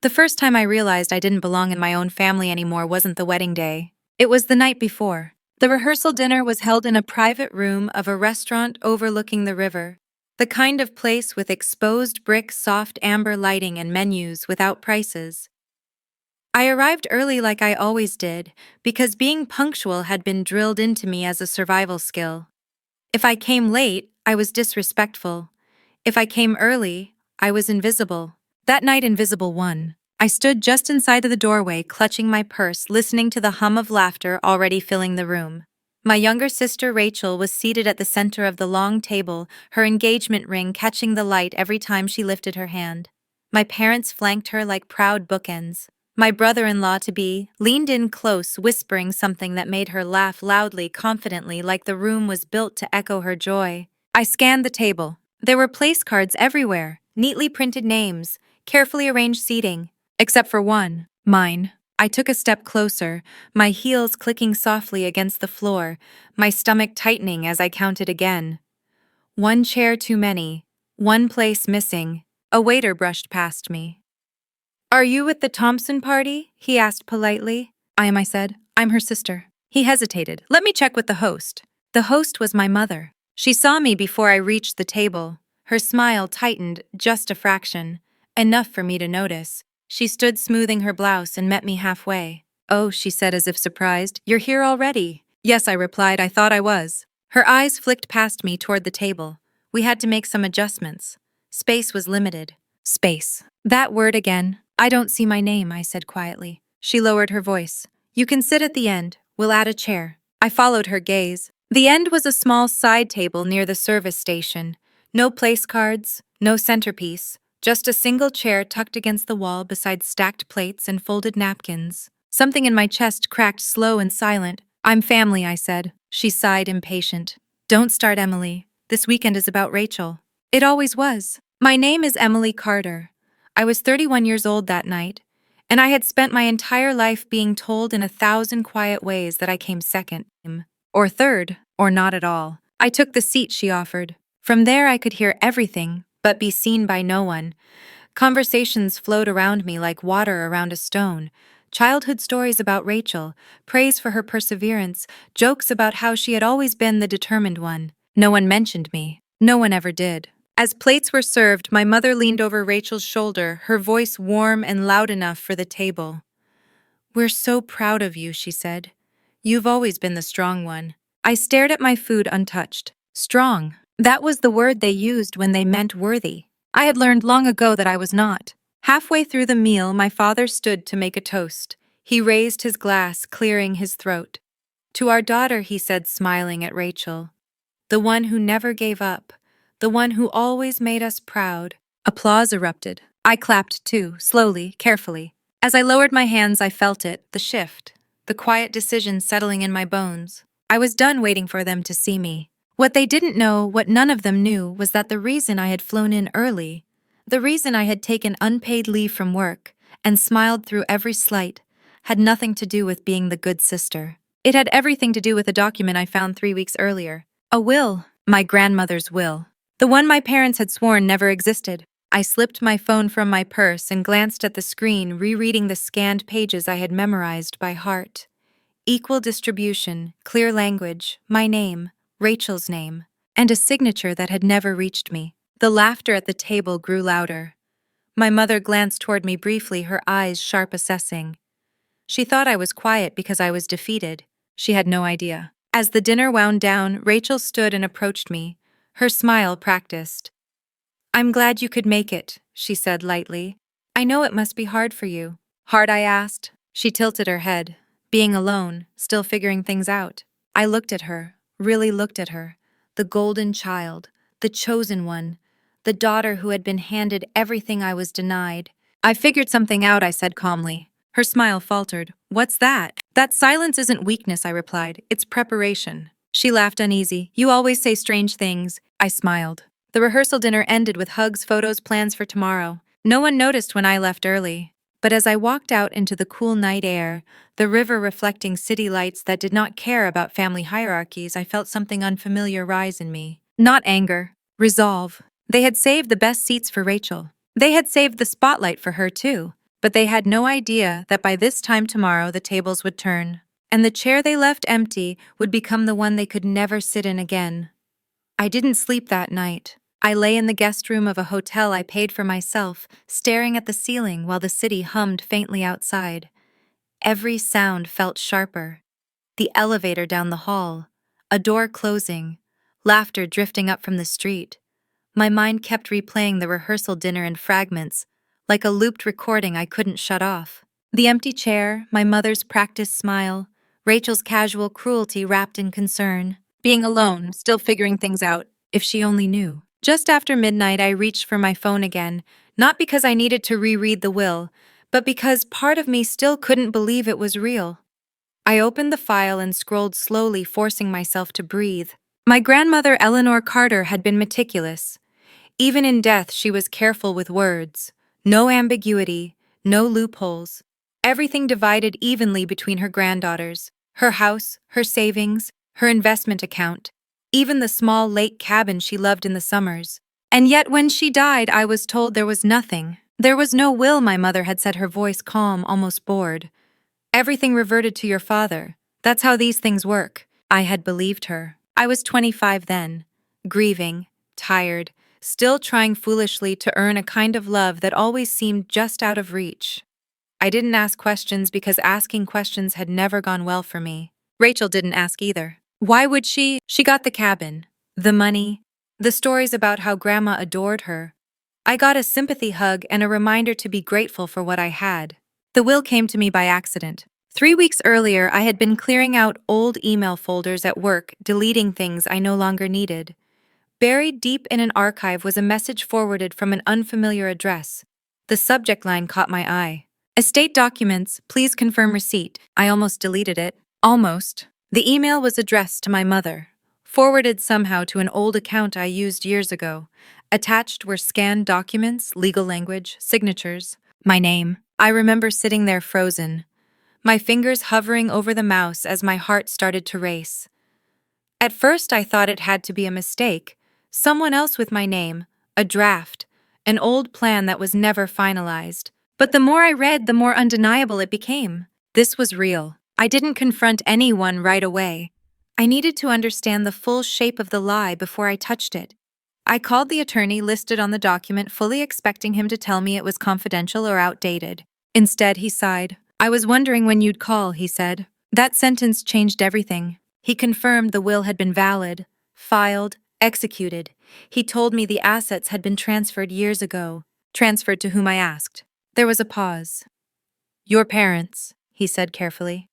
The first time I realized I didn't belong in my own family anymore wasn't the wedding day. It was the night before. The rehearsal dinner was held in a private room of a restaurant overlooking the river, the kind of place with exposed brick, soft amber lighting, and menus without prices. I arrived early like I always did, because being punctual had been drilled into me as a survival skill. If I came late, I was disrespectful. If I came early, I was invisible. That night, invisible won. I stood just inside of the doorway, clutching my purse, listening to the hum of laughter already filling the room. My younger sister Rachel was seated at the center of the long table, her engagement ring catching the light every time she lifted her hand. My parents flanked her like proud bookends. My brother-in-law-to-be leaned in close, whispering something that made her laugh loudly, confidently, like the room was built to echo her joy. I scanned the table. There were place cards everywhere, neatly printed names, carefully arranged seating, except for one, mine. I took a step closer, my heels clicking softly against the floor, my stomach tightening as I counted again. One chair too many, one place missing. A waiter brushed past me. "Are you at the Thompson party?" he asked politely. "I am," I said. "I'm her sister." He hesitated. "Let me check with the host." The host was my mother. She saw me before I reached the table. Her smile tightened just a fraction, enough for me to notice. She stood smoothing her blouse and met me halfway. "Oh," she said as if surprised, "you're here already." "Yes," I replied, "I thought I was." Her eyes flicked past me toward the table. We had to make some adjustments. Space was limited. Space. That word again. "I don't see my name," I said quietly. She lowered her voice. "You can sit at the end. We'll add a chair." I followed her gaze. The end was a small side table near the service station. No place cards, no centerpiece, just a single chair tucked against the wall beside stacked plates and folded napkins. Something in my chest cracked, slow and silent. "I'm family," I said. She sighed, impatient. "Don't start, Emily. This weekend is about Rachel." It always was. My name is Emily Carter. I was 31 years old that night, and I had spent my entire life being told in 1,000 quiet ways that I came second, or third, or not at all. I took the seat she offered. From there I could hear everything, but be seen by no one. Conversations flowed around me like water around a stone. Childhood stories about Rachel, praise for her perseverance, jokes about how she had always been the determined one. No one mentioned me. No one ever did. As plates were served, my mother leaned over Rachel's shoulder, her voice warm and loud enough for the table. "We're so proud of you," she said. "You've always been the strong one." I stared at my food untouched. Strong. That was the word they used when they meant worthy. I had learned long ago that I was not. Halfway through the meal, my father stood to make a toast. He raised his glass, clearing his throat. "To our daughter," he said, smiling at Rachel. "The one who never gave up. The one who always made us proud." Applause erupted. I clapped too, slowly, carefully. As I lowered my hands, I felt it, the shift, the quiet decision settling in my bones. I was done waiting for them to see me. What they didn't know, what none of them knew, was that the reason I had flown in early, the reason I had taken unpaid leave from work and smiled through every slight, had nothing to do with being the good sister. It had everything to do with a document I found 3 weeks earlier. A will, my grandmother's will. The one my parents had sworn never existed. I slipped my phone from my purse and glanced at the screen, rereading the scanned pages I had memorized by heart. Equal distribution, clear language, my name, Rachel's name, and a signature that had never reached me. The laughter at the table grew louder. My mother glanced toward me briefly, her eyes sharp, assessing. She thought I was quiet because I was defeated. She had no idea. As the dinner wound down, Rachel stood and approached me, her smile practiced. "I'm glad you could make it," she said lightly. "I know it must be hard for you." "Hard?" I asked. She tilted her head. Being alone, still figuring things out. I looked at her, really looked at her. The golden child, the chosen one, the daughter who had been handed everything I was denied. "I figured something out," I said calmly. Her smile faltered. "What's that?" "That silence isn't weakness," I replied. "It's preparation." She laughed uneasy. "You always say strange things." I smiled. The rehearsal dinner ended with hugs, photos, plans for tomorrow. No one noticed when I left early. But as I walked out into the cool night air, the river reflecting city lights that did not care about family hierarchies, I felt something unfamiliar rise in me. Not anger, resolve. They had saved the best seats for Rachel. They had saved the spotlight for her too. But they had no idea that by this time tomorrow the tables would turn, and the chair they left empty would become the one they could never sit in again. I didn't sleep that night. I lay in the guest room of a hotel I paid for myself, staring at the ceiling while the city hummed faintly outside. Every sound felt sharper. The elevator down the hall, a door closing, laughter drifting up from the street. My mind kept replaying the rehearsal dinner in fragments, like a looped recording I couldn't shut off. The empty chair, my mother's practiced smile, Rachel's casual cruelty wrapped in concern. Being alone, still figuring things out, if she only knew. Just after midnight, I reached for my phone again, not because I needed to reread the will, but because part of me still couldn't believe it was real. I opened the file and scrolled slowly, forcing myself to breathe. My grandmother Eleanor Carter had been meticulous. Even in death, she was careful with words. No ambiguity, no loopholes. Everything divided evenly between her granddaughters, her house, her savings, her investment account, even the small lake cabin she loved in the summers. And yet when she died, I was told there was nothing. There was no will, my mother had said, her voice calm, almost bored. Everything reverted to your father. That's how these things work. I had believed her. I was 25 then, grieving, tired, still trying foolishly to earn a kind of love that always seemed just out of reach. I didn't ask questions because asking questions had never gone well for me. Rachel didn't ask either. Why would she? She got the cabin, the money, the stories about how Grandma adored her. I got a sympathy hug and a reminder to be grateful for what I had. The will came to me by accident. 3 weeks earlier, I had been clearing out old email folders at work, deleting things I no longer needed. Buried deep in an archive was a message forwarded from an unfamiliar address. The subject line caught my eye. Estate documents, please confirm receipt. I almost deleted it. Almost. The email was addressed to my mother, forwarded somehow to an old account I used years ago. Attached were scanned documents, legal language, signatures, my name. I remember sitting there frozen, my fingers hovering over the mouse as my heart started to race. At first I thought it had to be a mistake, someone else with my name, a draft, an old plan that was never finalized. But the more I read, the more undeniable it became. This was real. I didn't confront anyone right away. I needed to understand the full shape of the lie before I touched it. I called the attorney listed on the document, fully expecting him to tell me it was confidential or outdated. Instead, he sighed. I was wondering when you'd call, he said. That sentence changed everything. He confirmed the will had been valid, filed, executed. He told me the assets had been transferred years ago. Transferred to whom, I asked. There was a pause. Your parents, he said carefully.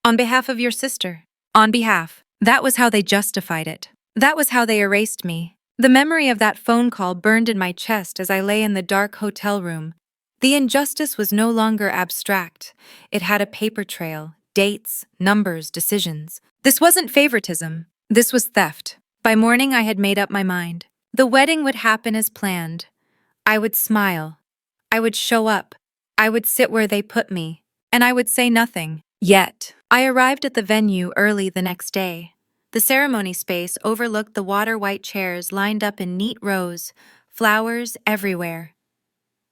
On behalf of your sister. On behalf. That was how they justified it. That was how they erased me. The memory of that phone call burned in my chest as I lay in the dark hotel room. The injustice was no longer abstract. It had a paper trail, dates, numbers, decisions. This wasn't favoritism. This was theft. By morning, I had made up my mind. The wedding would happen as planned. I would smile. I would show up. I would sit where they put me. And I would say nothing. Yet, I arrived at the venue early the next day. The ceremony space overlooked the water-white chairs lined up in neat rows, flowers everywhere.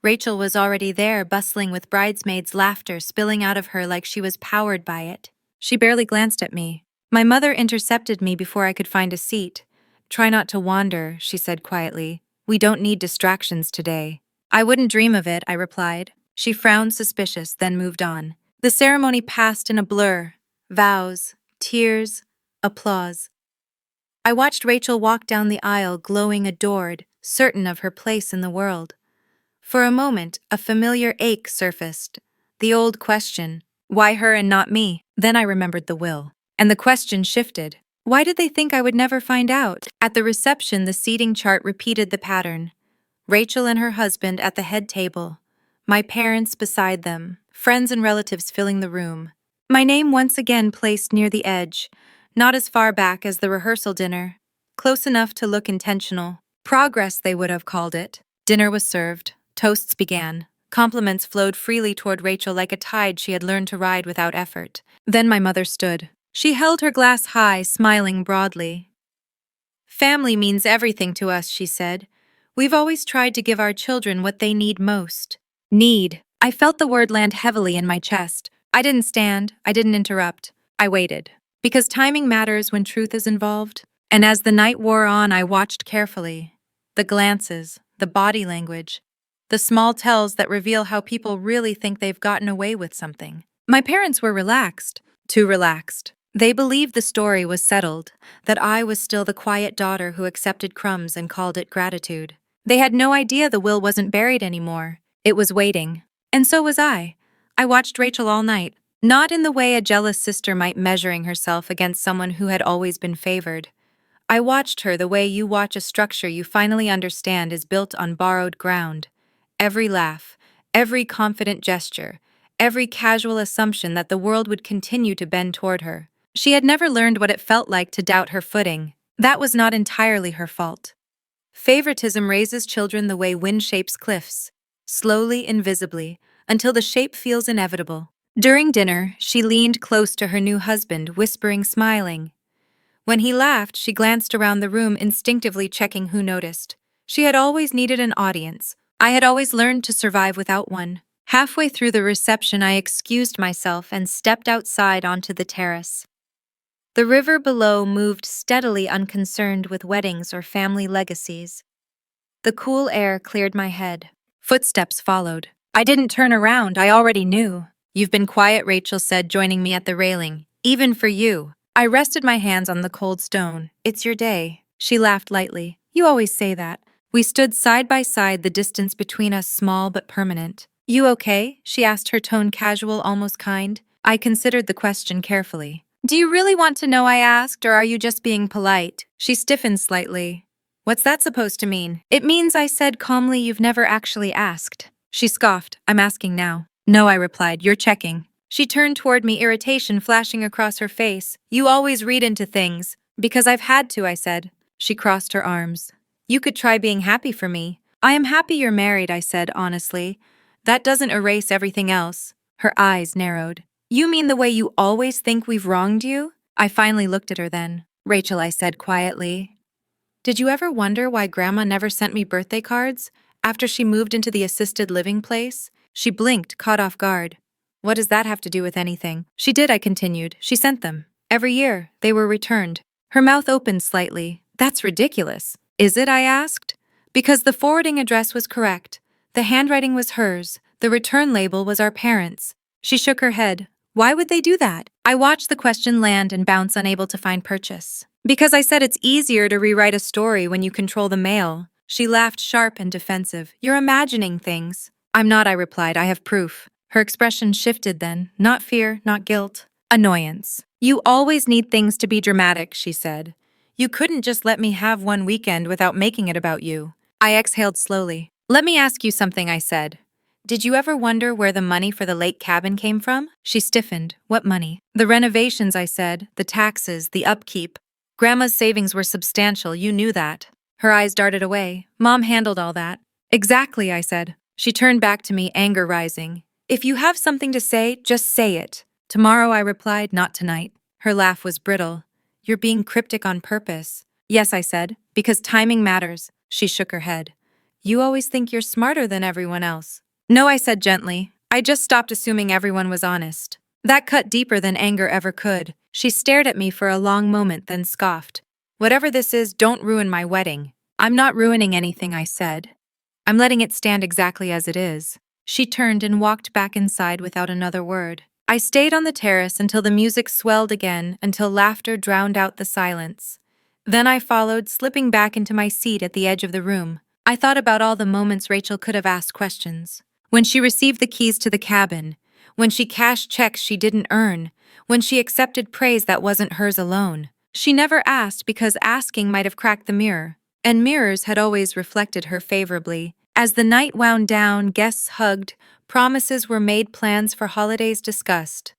Rachel was already there, bustling with bridesmaids' laughter spilling out of her like she was powered by it. She barely glanced at me. My mother intercepted me before I could find a seat. Try not to wander, she said quietly. We don't need distractions today. I wouldn't dream of it, I replied. She frowned suspicious, then moved on. The ceremony passed in a blur. Vows, tears, applause. I watched Rachel walk down the aisle, glowing, adored, certain of her place in the world. For a moment, a familiar ache surfaced. The old question, why her and not me? Then I remembered the will. And the question shifted. Why did they think I would never find out? At the reception, the seating chart repeated the pattern. Rachel and her husband at the head table. My parents beside them, friends and relatives filling the room. My name once again placed near the edge, not as far back as the rehearsal dinner, close enough to look intentional. Progress, they would have called it. Dinner was served. Toasts began. Compliments flowed freely toward Rachel like a tide she had learned to ride without effort. Then my mother stood. She held her glass high, smiling broadly. Family means everything to us, she said. We've always tried to give our children what they need most. Need. I felt the word land heavily in my chest. I didn't stand, I didn't interrupt. I waited. Because timing matters when truth is involved. And as the night wore on, I watched carefully. The glances, the body language, the small tells that reveal how people really think they've gotten away with something. My parents were relaxed, too relaxed. They believed the story was settled, that I was still the quiet daughter who accepted crumbs and called it gratitude. They had no idea the will wasn't buried anymore. It was waiting. And so was I. I watched Rachel all night, not in the way a jealous sister might measuring herself against someone who had always been favored. I watched her the way you watch a structure you finally understand is built on borrowed ground. Every laugh, every confident gesture, every casual assumption that the world would continue to bend toward her. She had never learned what it felt like to doubt her footing. That was not entirely her fault. Favoritism raises children the way wind shapes cliffs, slowly, invisibly, until the shape feels inevitable. During dinner, she leaned close to her new husband, whispering, smiling. When he laughed, she glanced around the room, instinctively checking who noticed. She had always needed an audience. I had always learned to survive without one. Halfway through the reception, I excused myself and stepped outside onto the terrace. The river below moved steadily, unconcerned with weddings or family legacies. The cool air cleared my head. Footsteps followed. I didn't turn around, I already knew. "You've been quiet," Rachel said, joining me at the railing. "Even for you." I rested my hands on the cold stone. "It's your day." She laughed lightly. "You always say that." We stood side by side, the distance between us small but permanent. "You okay?" she asked, her tone casual, almost kind. I considered the question carefully. "Do you really want to know?" I asked, "or are you just being polite?" She stiffened slightly. "What's that supposed to mean?" "It means," I said calmly, "you've never actually asked." She scoffed. "I'm asking now." "No," I replied, "you're checking." She turned toward me, irritation flashing across her face. "You always read into things." "Because I've had to," I said. She crossed her arms. "You could try being happy for me." "I am happy you're married," I said honestly. "That doesn't erase everything else." Her eyes narrowed. "You mean the way you always think we've wronged you?" I finally looked at her then. "Rachel," I said quietly, "did you ever wonder why Grandma never sent me birthday cards after she moved into the assisted living place?" She blinked, caught off guard. "What does that have to do with anything?" "She did," I continued. "She sent them. Every year, they were returned." Her mouth opened slightly. "That's ridiculous." "Is it?" I asked. "Because the forwarding address was correct. The handwriting was hers. The return label was our parents'." She shook her head. "Why would they do that?" I watched the question land and bounce, unable to find purchase. "Because," I said, "it's easier to rewrite a story when you control the mail." She laughed, sharp and defensive. "You're imagining things." "I'm not," I replied. "I have proof." Her expression shifted then. Not fear, not guilt. Annoyance. "You always need things to be dramatic," she said. "You couldn't just let me have one weekend without making it about you." I exhaled slowly. "Let me ask you something," I said. "Did you ever wonder where the money for the lake cabin came from?" She stiffened. "What money?" "The renovations," I said. "The taxes, the upkeep. Grandma's savings were substantial, you knew that." Her eyes darted away. "Mom handled all that." "Exactly," I said. She turned back to me, anger rising. "If you have something to say, just say it." "Tomorrow," I replied, "not tonight." Her laugh was brittle. "You're being cryptic on purpose." "Yes," I said, "because timing matters." She shook her head. "You always think you're smarter than everyone else." "No," I said gently. "I just stopped assuming everyone was honest." That cut deeper than anger ever could. She stared at me for a long moment, then scoffed. "Whatever this is, don't ruin my wedding." "I'm not ruining anything," I said. "I'm letting it stand exactly as it is." She turned and walked back inside without another word. I stayed on the terrace until the music swelled again, until laughter drowned out the silence. Then I followed, slipping back into my seat at the edge of the room. I thought about all the moments Rachel could have asked questions. When she received the keys to the cabin, when she cashed checks she didn't earn, when she accepted praise that wasn't hers alone. She never asked because asking might have cracked the mirror, and mirrors had always reflected her favorably. As the night wound down, guests hugged, promises were made, plans for holidays discussed.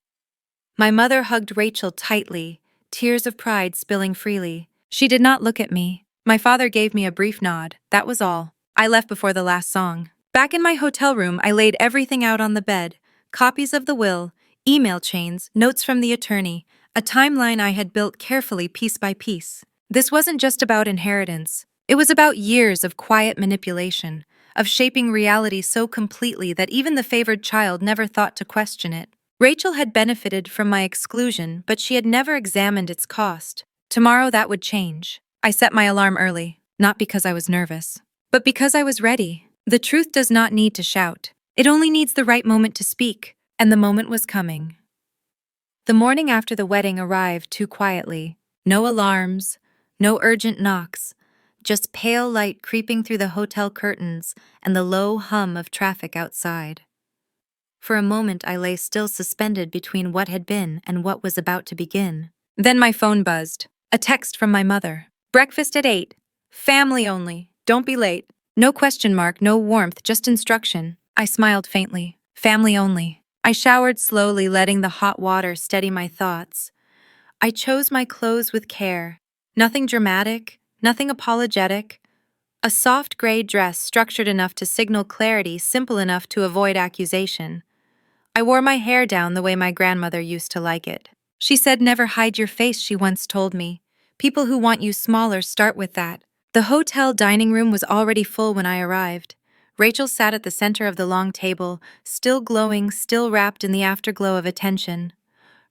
My mother hugged Rachel tightly, tears of pride spilling freely. She did not look at me. My father gave me a brief nod, that was all. I left before the last song. Back in my hotel room, I laid everything out on the bed. Copies of the will, email chains, notes from the attorney, a timeline I had built carefully piece by piece. This wasn't just about inheritance. It was about years of quiet manipulation, of shaping reality so completely that even the favored child never thought to question it. Rachel had benefited from my exclusion, but she had never examined its cost. Tomorrow that would change. I set my alarm early, not because I was nervous, but because I was ready. The truth does not need to shout. It only needs the right moment to speak, and the moment was coming. The morning after the wedding arrived too quietly. No alarms, no urgent knocks, just pale light creeping through the hotel curtains and the low hum of traffic outside. For a moment I lay still, suspended between what had been and what was about to begin. Then my phone buzzed. A text from my mother. "Breakfast at 8. Family only. Don't be late." No question mark, no warmth, just instruction. I smiled faintly. Family only. I showered slowly, letting the hot water steady my thoughts. I chose my clothes with care. Nothing dramatic, nothing apologetic. A soft gray dress structured enough to signal clarity, simple enough to avoid accusation. I wore my hair down the way my grandmother used to like it. She said, "Never hide your face," she once told me. "People who want you smaller start with that." The hotel dining room was already full when I arrived. Rachel sat at the center of the long table, still glowing, still wrapped in the afterglow of attention.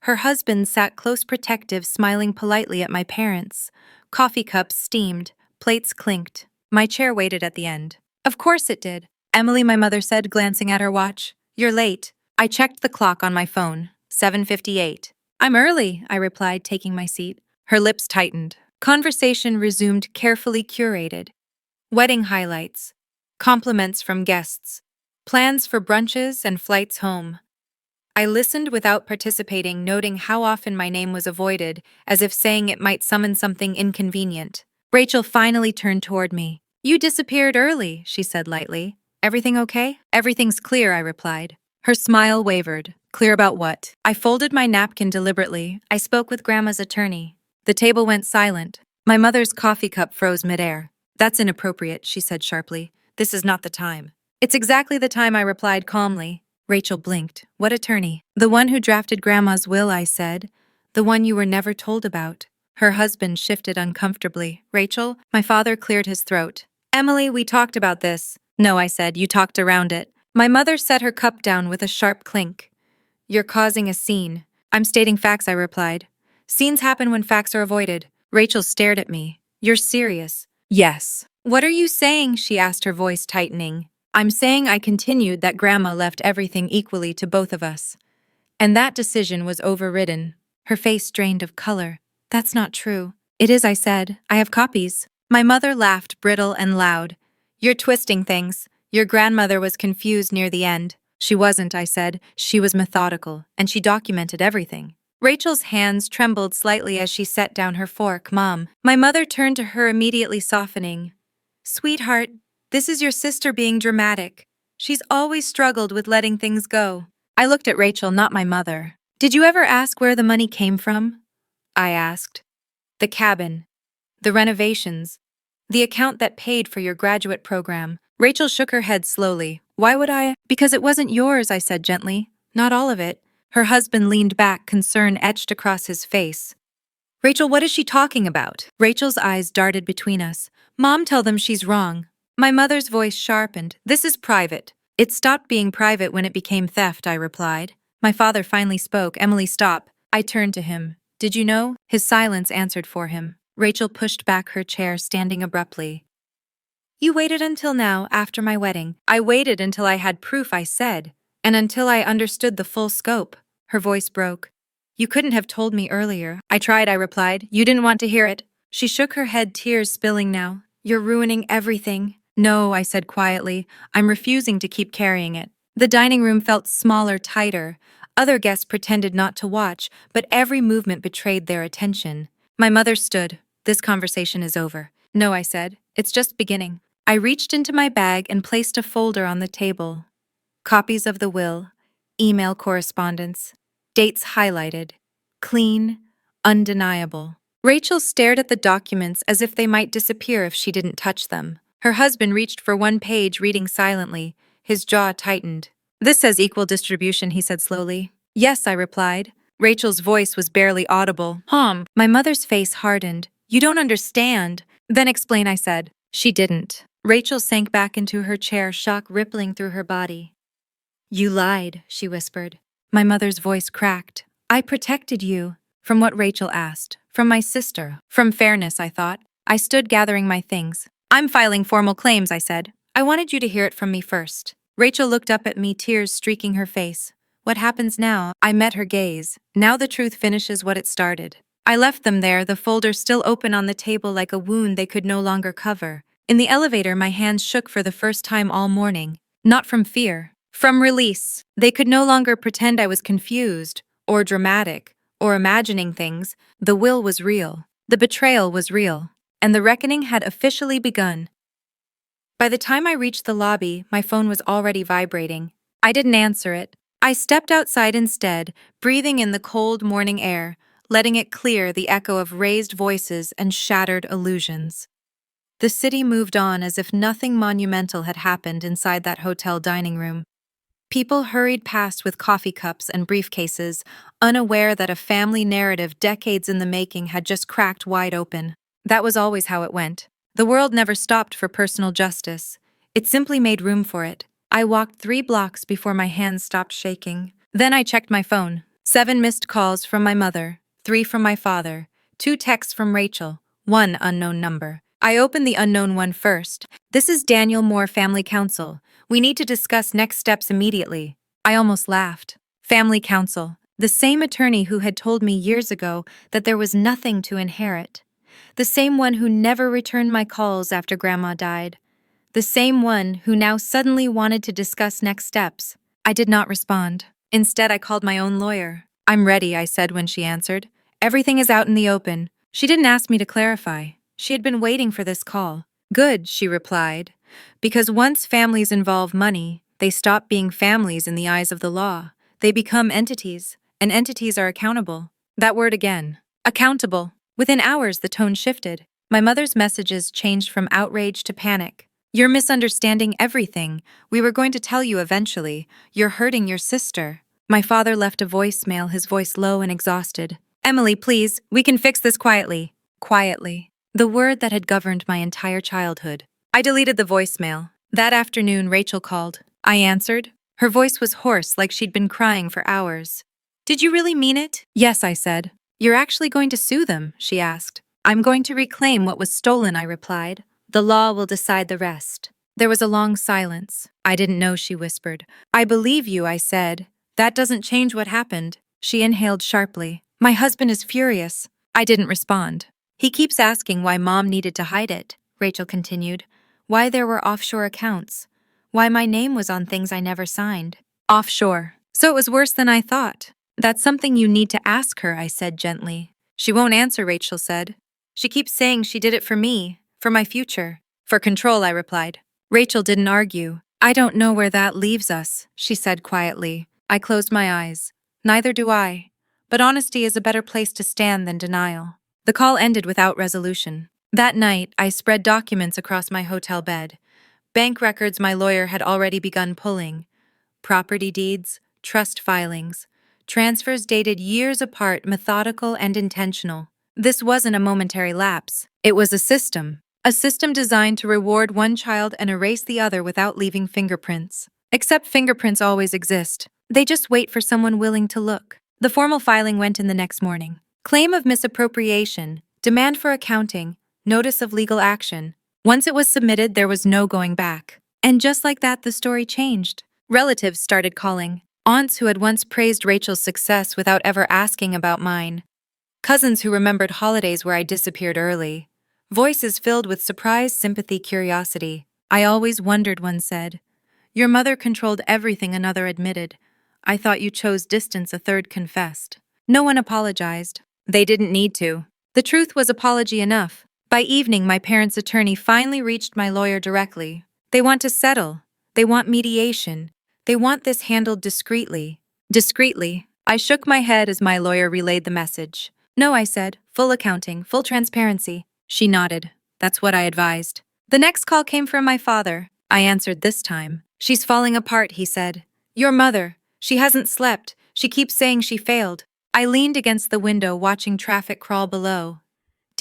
Her husband sat close, protective, smiling politely at my parents. Coffee cups steamed, plates clinked. My chair waited at the end. "Of course it did," Emily, my mother said, glancing at her watch. "You're late." I checked the clock on my phone. 7:58. "I'm early," I replied, taking my seat. Her lips tightened. Conversation resumed, carefully curated. Wedding highlights. Compliments from guests. Plans for brunches and flights home. I listened without participating, noting how often my name was avoided, as if saying it might summon something inconvenient. Rachel finally turned toward me. "You disappeared early," she said lightly. "Everything okay?" "Everything's clear," I replied. Her smile wavered. "Clear about what?" I folded my napkin deliberately. I spoke with Grandma's attorney. The table went silent. My mother's coffee cup froze midair. "That's inappropriate," she said sharply. "This is not the time." "It's exactly the time," I replied calmly. Rachel blinked. "What attorney?" "The one who drafted Grandma's will," I said. "The one you were never told about." Her husband shifted uncomfortably. "Rachel?" My father cleared his throat. "Emily, we talked about this." "No," I said. "You talked around it." My mother set her cup down with a sharp clink. "You're causing a scene." "I'm stating facts," I replied. "Scenes happen when facts are avoided." Rachel stared at me. "You're serious?" "Yes." "What are you saying?" she asked, her voice tightening. "I'm saying," I continued, "that Grandma left everything equally to both of us. And that decision was overridden." Her face drained of color. "That's not true." "It is," I said. "I have copies." My mother laughed, brittle and loud. "You're twisting things. Your grandmother was confused near the end." "She wasn't," I said. "She was methodical, and she documented everything." Rachel's hands trembled slightly as she set down her fork. "Mom." My mother turned to her, immediately softening. "Sweetheart, this is your sister being dramatic. She's always struggled with letting things go." I looked at Rachel, not my mother. "Did you ever ask where the money came from?" I asked. "The cabin, the renovations, the account that paid for your graduate program." Rachel shook her head slowly. "Why would I?" "Because it wasn't yours," I said gently. "Not all of it." Her husband leaned back, concern etched across his face. "Rachel, what is she talking about?" Rachel's eyes darted between us. "Mom, tell them she's wrong." My mother's voice sharpened. "This is private." "It stopped being private when it became theft," I replied. My father finally spoke. "Emily, stop." I turned to him. "Did you know?" His silence answered for him. Rachel pushed back her chair, standing abruptly. "You waited until now, after my wedding." "I waited until I had proof," I said, "and until I understood the full scope." Her voice broke. "You couldn't have told me earlier." "I tried," I replied. "You didn't want to hear it." She shook her head, tears spilling now. "You're ruining everything." "No," I said quietly. "I'm refusing to keep carrying it." The dining room felt smaller, tighter. Other guests pretended not to watch, but every movement betrayed their attention. My mother stood. "This conversation is over." "No," I said. "It's just beginning." I reached into my bag and placed a folder on the table. Copies of the will, email correspondence, dates highlighted, clean, undeniable. Rachel stared at the documents as if they might disappear if she didn't touch them. Her husband reached for one page, reading silently. His jaw tightened. "This says equal distribution," he said slowly. "Yes," I replied. Rachel's voice was barely audible. My mother's face hardened. "You don't understand." "Then explain," I said. She didn't. Rachel sank back into her chair, shock rippling through her body. You lied, she whispered. My mother's voice cracked. I protected you. From what Rachel asked. From my sister. From fairness, I thought. I stood gathering my things. I'm filing formal claims, I said. I wanted you to hear it from me first. Rachel looked up at me, tears streaking her face. What happens now? I met her gaze. Now the truth finishes what it started. I left them there, the folder still open on the table like a wound they could no longer cover. In the elevator, my hands shook for the first time all morning. Not from fear. From release. They could no longer pretend I was confused, or dramatic, or imagining things. The will was real. The betrayal was real. And the reckoning had officially begun. By the time I reached the lobby, my phone was already vibrating. I didn't answer it. I stepped outside instead, breathing in the cold morning air, letting it clear the echo of raised voices and shattered illusions. The city moved on as if nothing monumental had happened inside that hotel dining room. People hurried past with coffee cups and briefcases, unaware that a family narrative decades in the making had just cracked wide open. That was always how it went. The world never stopped for personal justice. It simply made room for it. I walked 3 blocks before my hands stopped shaking. Then I checked my phone. 7 missed calls from my mother, 3 from my father, 2 texts from Rachel, 1 unknown number. I opened the unknown one first. This is Daniel Moore, Family Counsel. We need to discuss next steps immediately. I almost laughed. Family Counsel, the same attorney who had told me years ago that there was nothing to inherit. The same one who never returned my calls after Grandma died. The same one who now suddenly wanted to discuss next steps. I did not respond. Instead, I called my own lawyer. I'm ready, I said when she answered. Everything is out in the open. She didn't ask me to clarify. She had been waiting for this call. Good, she replied. Because once families involve money, they stop being families in the eyes of the law. They become entities, and entities are accountable. That word again. Accountable. Within hours, the tone shifted. My mother's messages changed from outrage to panic. You're misunderstanding everything. We were going to tell you eventually. You're hurting your sister. My father left a voicemail, his voice low and exhausted. Emily, please, we can fix this quietly. Quietly. The word that had governed my entire childhood. I deleted the voicemail. That afternoon, Rachel called. I answered. Her voice was hoarse, like she'd been crying for hours. Did you really mean it? Yes, I said. You're actually going to sue them, she asked. I'm going to reclaim what was stolen, I replied. The law will decide the rest. There was a long silence. I didn't know, she whispered. I believe you, I said. That doesn't change what happened. She inhaled sharply. My husband is furious. I didn't respond. He keeps asking why Mom needed to hide it, Rachel continued. Why there were offshore accounts. Why my name was on things I never signed. Offshore. So it was worse than I thought. That's something you need to ask her, I said gently. She won't answer, Rachel said. She keeps saying she did it for me, for my future. For control, I replied. Rachel didn't argue. I don't know where that leaves us, she said quietly. I closed my eyes. Neither do I. But honesty is a better place to stand than denial. The call ended without resolution. That night, I spread documents across my hotel bed. Bank records my lawyer had already begun pulling. Property deeds, trust filings. Transfers dated years apart, methodical and intentional. This wasn't a momentary lapse. It was a system. A system designed to reward one child and erase the other without leaving fingerprints. Except fingerprints always exist. They just wait for someone willing to look. The formal filing went in the next morning. Claim of misappropriation, demand for accounting, notice of legal action. Once it was submitted, there was no going back. And just like that, the story changed. Relatives started calling. Aunts who had once praised Rachel's success without ever asking about mine. Cousins who remembered holidays where I disappeared early. Voices filled with surprise, sympathy, curiosity. I always wondered, one said. Your mother controlled everything, another admitted. I thought you chose distance, a third confessed. No one apologized. They didn't need to. The truth was apology enough. By evening, my parents' attorney finally reached my lawyer directly. They want to settle. They want mediation. They want this handled discreetly. Discreetly. I shook my head as my lawyer relayed the message. No, I said. Full accounting, full transparency. She nodded. That's what I advised. The next call came from my father. I answered this time. She's falling apart, he said. Your mother. She hasn't slept. She keeps saying she failed. I leaned against the window watching traffic crawl below.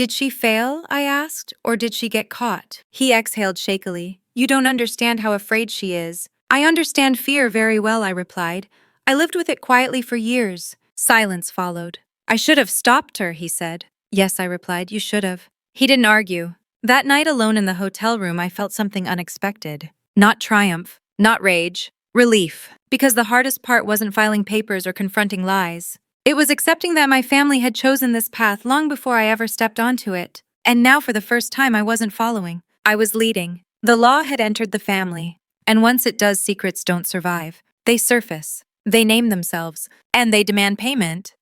Did she fail? I asked, or did she get caught? He exhaled shakily. You don't understand how afraid she is. I understand fear very well, I replied. I lived with it quietly for years. Silence followed. I should have stopped her, he said. Yes, I replied, you should have. He didn't argue. That night alone in the hotel room, I felt something unexpected. Not triumph, not rage, relief. Because the hardest part wasn't filing papers or confronting lies. It was accepting that my family had chosen this path long before I ever stepped onto it. And now for the first time I wasn't following. I was leading. The law had entered the family. And once it does, secrets don't survive. They surface. They name themselves. And they demand payment.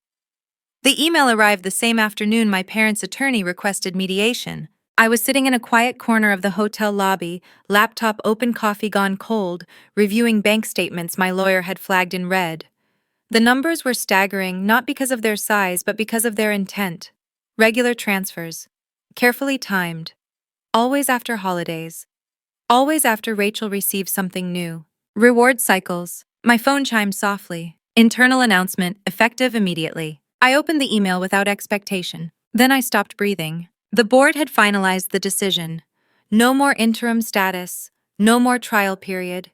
The email arrived the same afternoon my parents' attorney requested mediation. I was sitting in a quiet corner of the hotel lobby, laptop open, coffee gone cold, reviewing bank statements my lawyer had flagged in red. The numbers were staggering, not because of their size, but because of their intent. Regular transfers. Carefully timed. Always after holidays. Always after Rachel received something new. Reward cycles. My phone chimed softly. Internal announcement, effective immediately. I opened the email without expectation. Then I stopped breathing. The board had finalized the decision. No more interim status. No more trial period.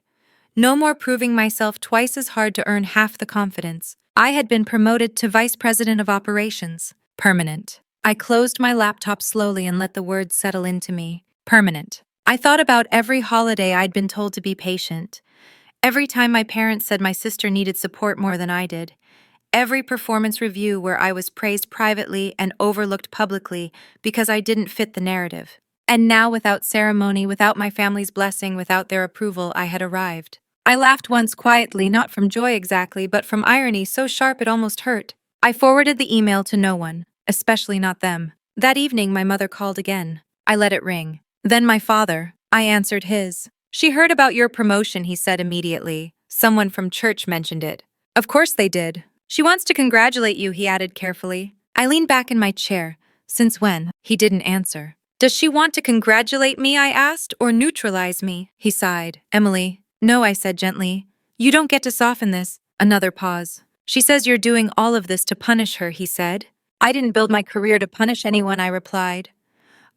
No more proving myself twice as hard to earn half the confidence. I had been promoted to Vice President of Operations. Permanent. I closed my laptop slowly and let the words settle into me. Permanent. I thought about every holiday I'd been told to be patient. Every time my parents said my sister needed support more than I did. Every performance review where I was praised privately and overlooked publicly because I didn't fit the narrative. And now, without ceremony, without my family's blessing, without their approval, I had arrived. I laughed once quietly, not from joy exactly, but from irony so sharp it almost hurt. I forwarded the email to no one, especially not them. That evening, my mother called again. I let it ring. Then my father. I answered his. She heard about your promotion, he said immediately. Someone from church mentioned it. Of course they did. She wants to congratulate you, he added carefully. I leaned back in my chair. Since when? He didn't answer. Does she want to congratulate me, I asked, or neutralize me? He sighed. Emily. No, I said gently. You don't get to soften this. Another pause. She says you're doing all of this to punish her, he said. I didn't build my career to punish anyone, I replied.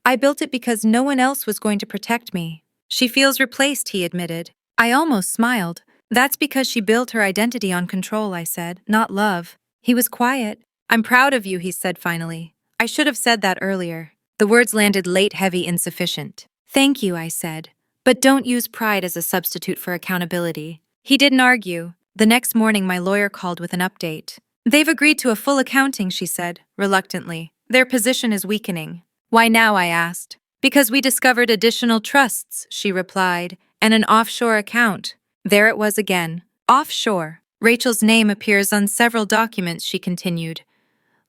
I built it because no one else was going to protect me. She feels replaced, he admitted. I almost smiled. That's because she built her identity on control, I said, not love. He was quiet. I'm proud of you, he said finally. I should have said that earlier. The words landed late, heavy, insufficient. Thank you, I said. But don't use pride as a substitute for accountability. He didn't argue. The next morning, my lawyer called with an update. They've agreed to a full accounting, she said, reluctantly. Their position is weakening. Why now, I asked. Because we discovered additional trusts, she replied, and an offshore account. There it was again. Offshore. Rachel's name appears on several documents, she continued,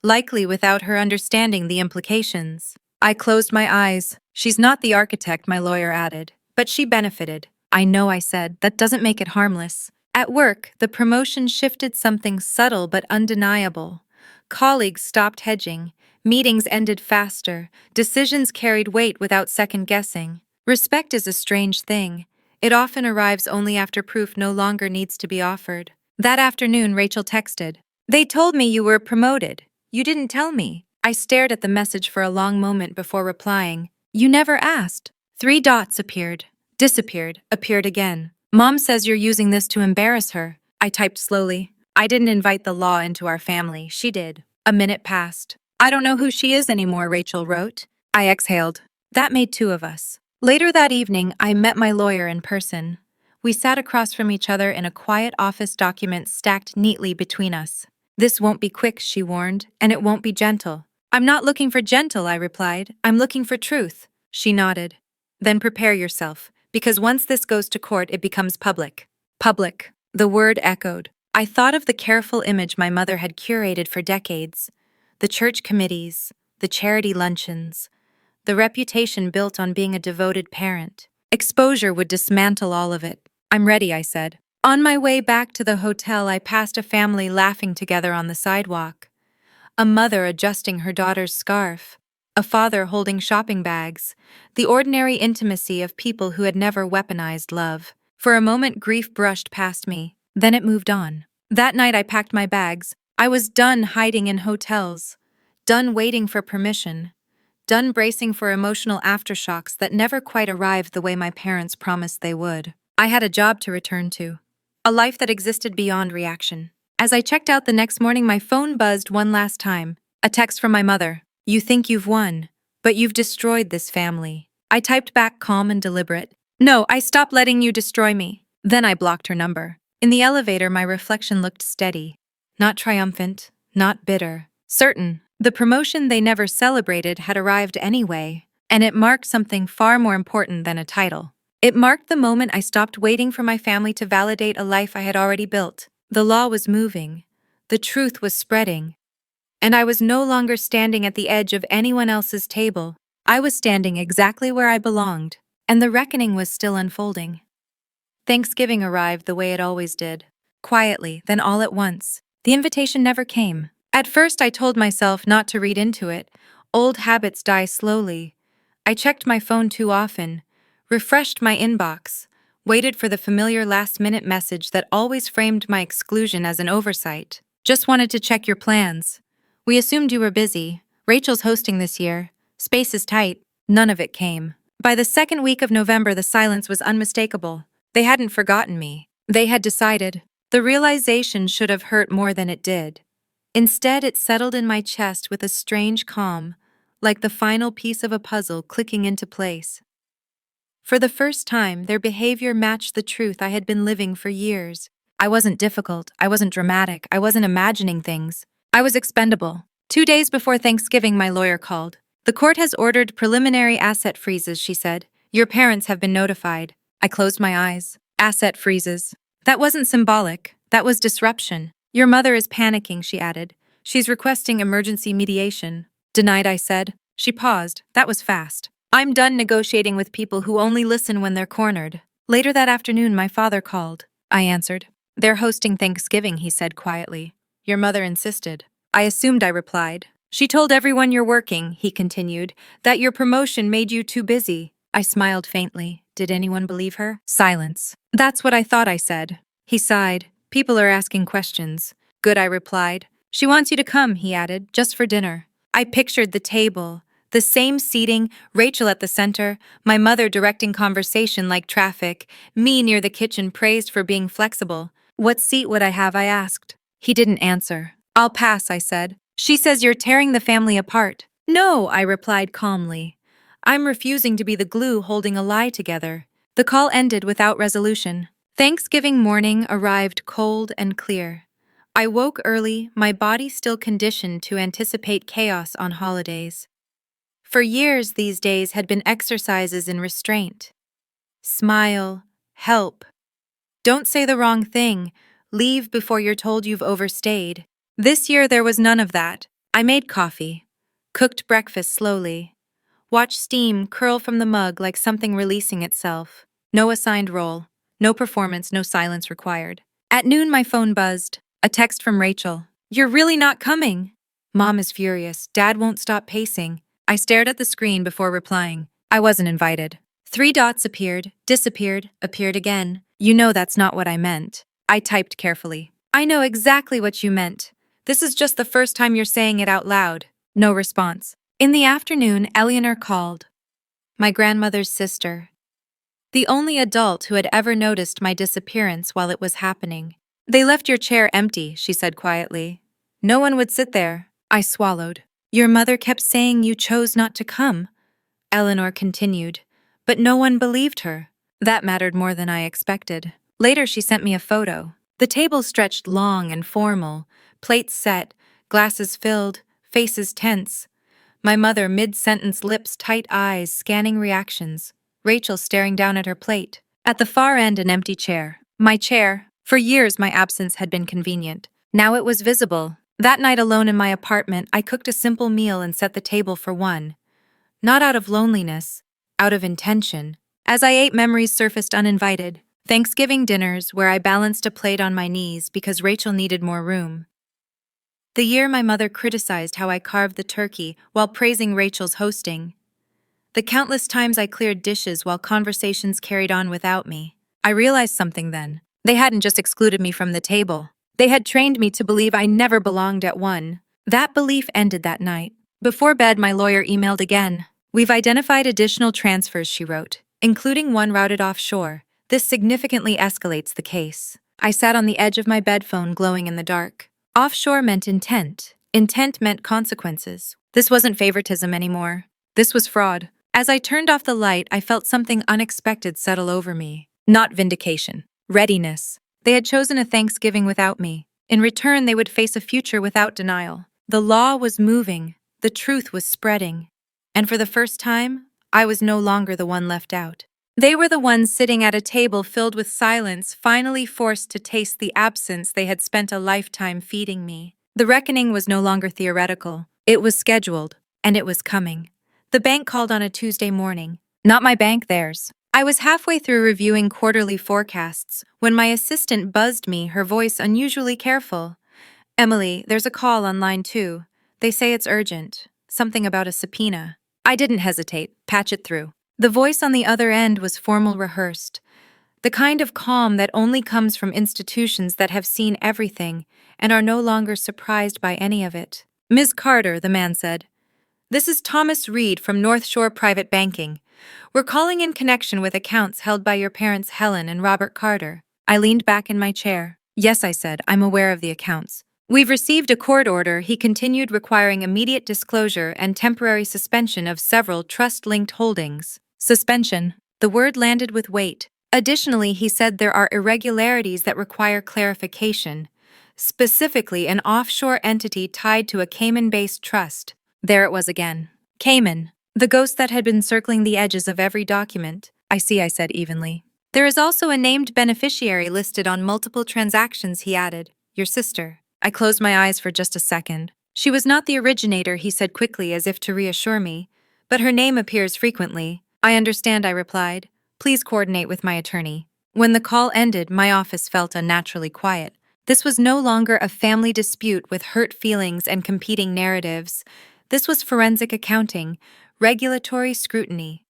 likely without her understanding the implications. I closed my eyes. She's not the architect, my lawyer added. But she benefited. I know, I said. That doesn't make it harmless. At work, the promotion shifted something subtle but undeniable. Colleagues stopped hedging. Meetings ended faster. Decisions carried weight without second-guessing. Respect is a strange thing. It often arrives only after proof no longer needs to be offered. That afternoon, Rachel texted. They told me you were promoted. You didn't tell me. I stared at the message for a long moment before replying. You never asked. 3 dots appeared. Disappeared. Appeared again. Mom says you're using this to embarrass her. I typed slowly. I didn't invite the law into our family. She did. A minute passed. I don't know who she is anymore, Rachel wrote. I exhaled. That made 2 of us. Later that evening, I met my lawyer in person. We sat across from each other in a quiet office, document stacked neatly between us. This won't be quick, she warned, and it won't be gentle. I'm not looking for gentle, I replied. I'm looking for truth. She nodded. Then prepare yourself, because once this goes to court, it becomes public. Public. The word echoed. I thought of the careful image my mother had curated for decades. The church committees, the charity luncheons, the reputation built on being a devoted parent. Exposure would dismantle all of it. I'm ready, I said. On my way back to the hotel, I passed a family laughing together on the sidewalk. A mother adjusting her daughter's scarf. A father holding shopping bags. The ordinary intimacy of people who had never weaponized love. For a moment, grief brushed past me. Then it moved on. That night, I packed my bags. I was done hiding in hotels. Done waiting for permission. done bracing for emotional aftershocks that never quite arrived the way my parents promised they would. I had a job to return to, a life that existed beyond reaction. As I checked out the next morning, my phone buzzed one last time. A text from my mother. "You think you've won, but you've destroyed this family." I typed back, calm and deliberate. "No, I stopped letting you destroy me." Then I blocked her number. In the elevator, my reflection looked steady. Not triumphant, not bitter. Certain. The promotion they never celebrated had arrived anyway, and it marked something far more important than a title. It marked the moment I stopped waiting for my family to validate a life I had already built. The law was moving. The truth was spreading. And I was no longer standing at the edge of anyone else's table. I was standing exactly where I belonged, and the reckoning was still unfolding. Thanksgiving arrived the way it always did. Quietly, then all at once. The invitation never came. At first, I told myself not to read into it. Old habits die slowly. I checked my phone too often, refreshed my inbox, waited for the familiar last-minute message that always framed my exclusion as an oversight. "Just wanted to check your plans. We assumed you were busy. Rachel's hosting this year. Space is tight." None of it came. By the second week of November, the silence was unmistakable. They hadn't forgotten me. They had decided. The realization should have hurt more than it did. Instead, it settled in my chest with a strange calm, like the final piece of a puzzle clicking into place. For the first time, their behavior matched the truth I had been living for years. I wasn't difficult, I wasn't dramatic, I wasn't imagining things. I was expendable. 2 days before Thanksgiving, my lawyer called. "The court has ordered preliminary asset freezes," she said. "Your parents have been notified." I closed my eyes. Asset freezes. That wasn't symbolic. That was disruption. "Your mother is panicking," she added. "She's requesting emergency mediation." "Denied," I said. She paused. That was fast. "I'm done negotiating with people who only listen when they're cornered." Later that afternoon, my father called. I answered. "They're hosting Thanksgiving," he said quietly. "Your mother insisted." I assumed, I replied. "She told everyone you're working," he continued, "that your promotion made you too busy." I smiled faintly. Did anyone believe her? Silence. "That's what I thought," I said. He sighed. "People are asking questions." "Good," I replied. "She wants you to come," he added, "just for dinner." I pictured the table, the same seating, Rachel at the center, my mother directing conversation like traffic, me near the kitchen praised for being flexible. "What seat would I have?" I asked. He didn't answer. "I'll pass," I said. "She says you're tearing the family apart." "No," I replied calmly. "I'm refusing to be the glue holding a lie together." The call ended without resolution. Thanksgiving morning arrived cold and clear. I woke early, my body still conditioned to anticipate chaos on holidays. For years, these days had been exercises in restraint. Smile, help. Don't say the wrong thing, leave before you're told you've overstayed. This year there was none of that. I made coffee, cooked breakfast slowly, watched steam curl from the mug like something releasing itself. No assigned role, no performance, no silence required. At noon my phone buzzed, a text from Rachel. "You're really not coming?" "Mom is furious, Dad won't stop pacing." I stared at the screen before replying. I wasn't invited. 3 dots appeared, disappeared, appeared again. "You know that's not what I meant." I typed carefully. "I know exactly what you meant. This is just the first time you're saying it out loud." No response. In the afternoon, Eleanor called. My grandmother's sister. The only adult who had ever noticed my disappearance while it was happening. "They left your chair empty," she said quietly. "No one would sit there." I swallowed. "Your mother kept saying you chose not to come," Eleanor continued, "but no one believed her." That mattered more than I expected. Later she sent me a photo. The table stretched long and formal, plates set, glasses filled, faces tense. My mother mid-sentence, lips tight, eyes scanning reactions. Rachel staring down at her plate. At the far end, an empty chair. My chair. For years my absence had been convenient. Now it was visible. That night alone in my apartment, I cooked a simple meal and set the table for one. Not out of loneliness, out of intention. As I ate, memories surfaced uninvited. Thanksgiving dinners where I balanced a plate on my knees because Rachel needed more room. The year my mother criticized how I carved the turkey while praising Rachel's hosting. The countless times I cleared dishes while conversations carried on without me. I realized something then. They hadn't just excluded me from the table. They had trained me to believe I never belonged at one. That belief ended that night. Before bed, my lawyer emailed again. We've identified additional transfers, she wrote, including one routed offshore. This significantly escalates the case. I sat on the edge of my bed phone, glowing in the dark. Offshore meant intent. Intent meant consequences. This wasn't favoritism anymore. This was fraud. As I turned off the light, I felt something unexpected settle over me. Not vindication. Readiness. They had chosen a Thanksgiving without me. In return, they would face a future without denial. The law was moving. The truth was spreading. And for the first time, I was no longer the one left out. They were the ones sitting at a table filled with silence, finally forced to taste the absence they had spent a lifetime feeding me. The reckoning was no longer theoretical. It was scheduled, and it was coming. The bank called on a Tuesday morning. Not my bank, theirs. I was halfway through reviewing quarterly forecasts when my assistant buzzed me, her voice unusually careful. "Emily, there's a call on line 2. They say it's urgent. Something about a subpoena." I didn't hesitate. Patch it through. The voice on the other end was formal, rehearsed. The kind of calm that only comes from institutions that have seen everything and are no longer surprised by any of it. "Ms. Carter," the man said. "This is Thomas Reed from North Shore Private Banking. We're calling in connection with accounts held by your parents Helen and Robert Carter." I leaned back in my chair. "Yes," I said, "I'm aware of the accounts." "We've received a court order," he continued, "requiring immediate disclosure and temporary suspension of several trust-linked holdings." Suspension. The word landed with weight. Additionally, he said there are irregularities that require clarification, specifically an offshore entity tied to a Cayman-based trust. There it was again. Cayman. The ghost that had been circling the edges of every document. "I see," I said evenly. "There is also a named beneficiary listed on multiple transactions," he added. "Your sister." I closed my eyes for just a second. "She was not the originator," he said quickly, as if to reassure me, "but her name appears frequently." "I understand," I replied. "Please coordinate with my attorney." When the call ended, my office felt unnaturally quiet. This was no longer a family dispute with hurt feelings and competing narratives. This was forensic accounting, regulatory scrutiny.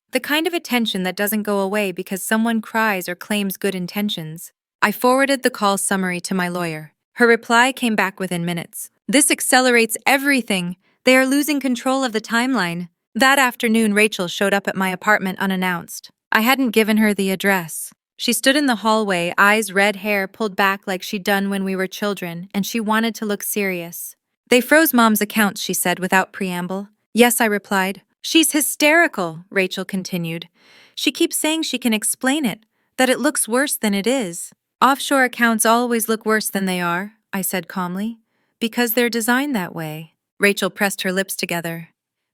The kind of attention that doesn't go away because someone cries or claims good intentions. I forwarded the call summary to my lawyer. Her reply came back within minutes. "This accelerates everything. They are losing control of the timeline." That afternoon, Rachel showed up at my apartment unannounced. I hadn't given her the address. She stood in the hallway, eyes red, hair pulled back like she'd done when we were children, and she wanted to look serious. "They froze Mom's accounts," she said without preamble. "Yes," I replied. "She's hysterical," Rachel continued. "She keeps saying she can explain it, that it looks worse than it is." "Offshore accounts always look worse than they are," I said calmly, "because they're designed that way." Rachel pressed her lips together.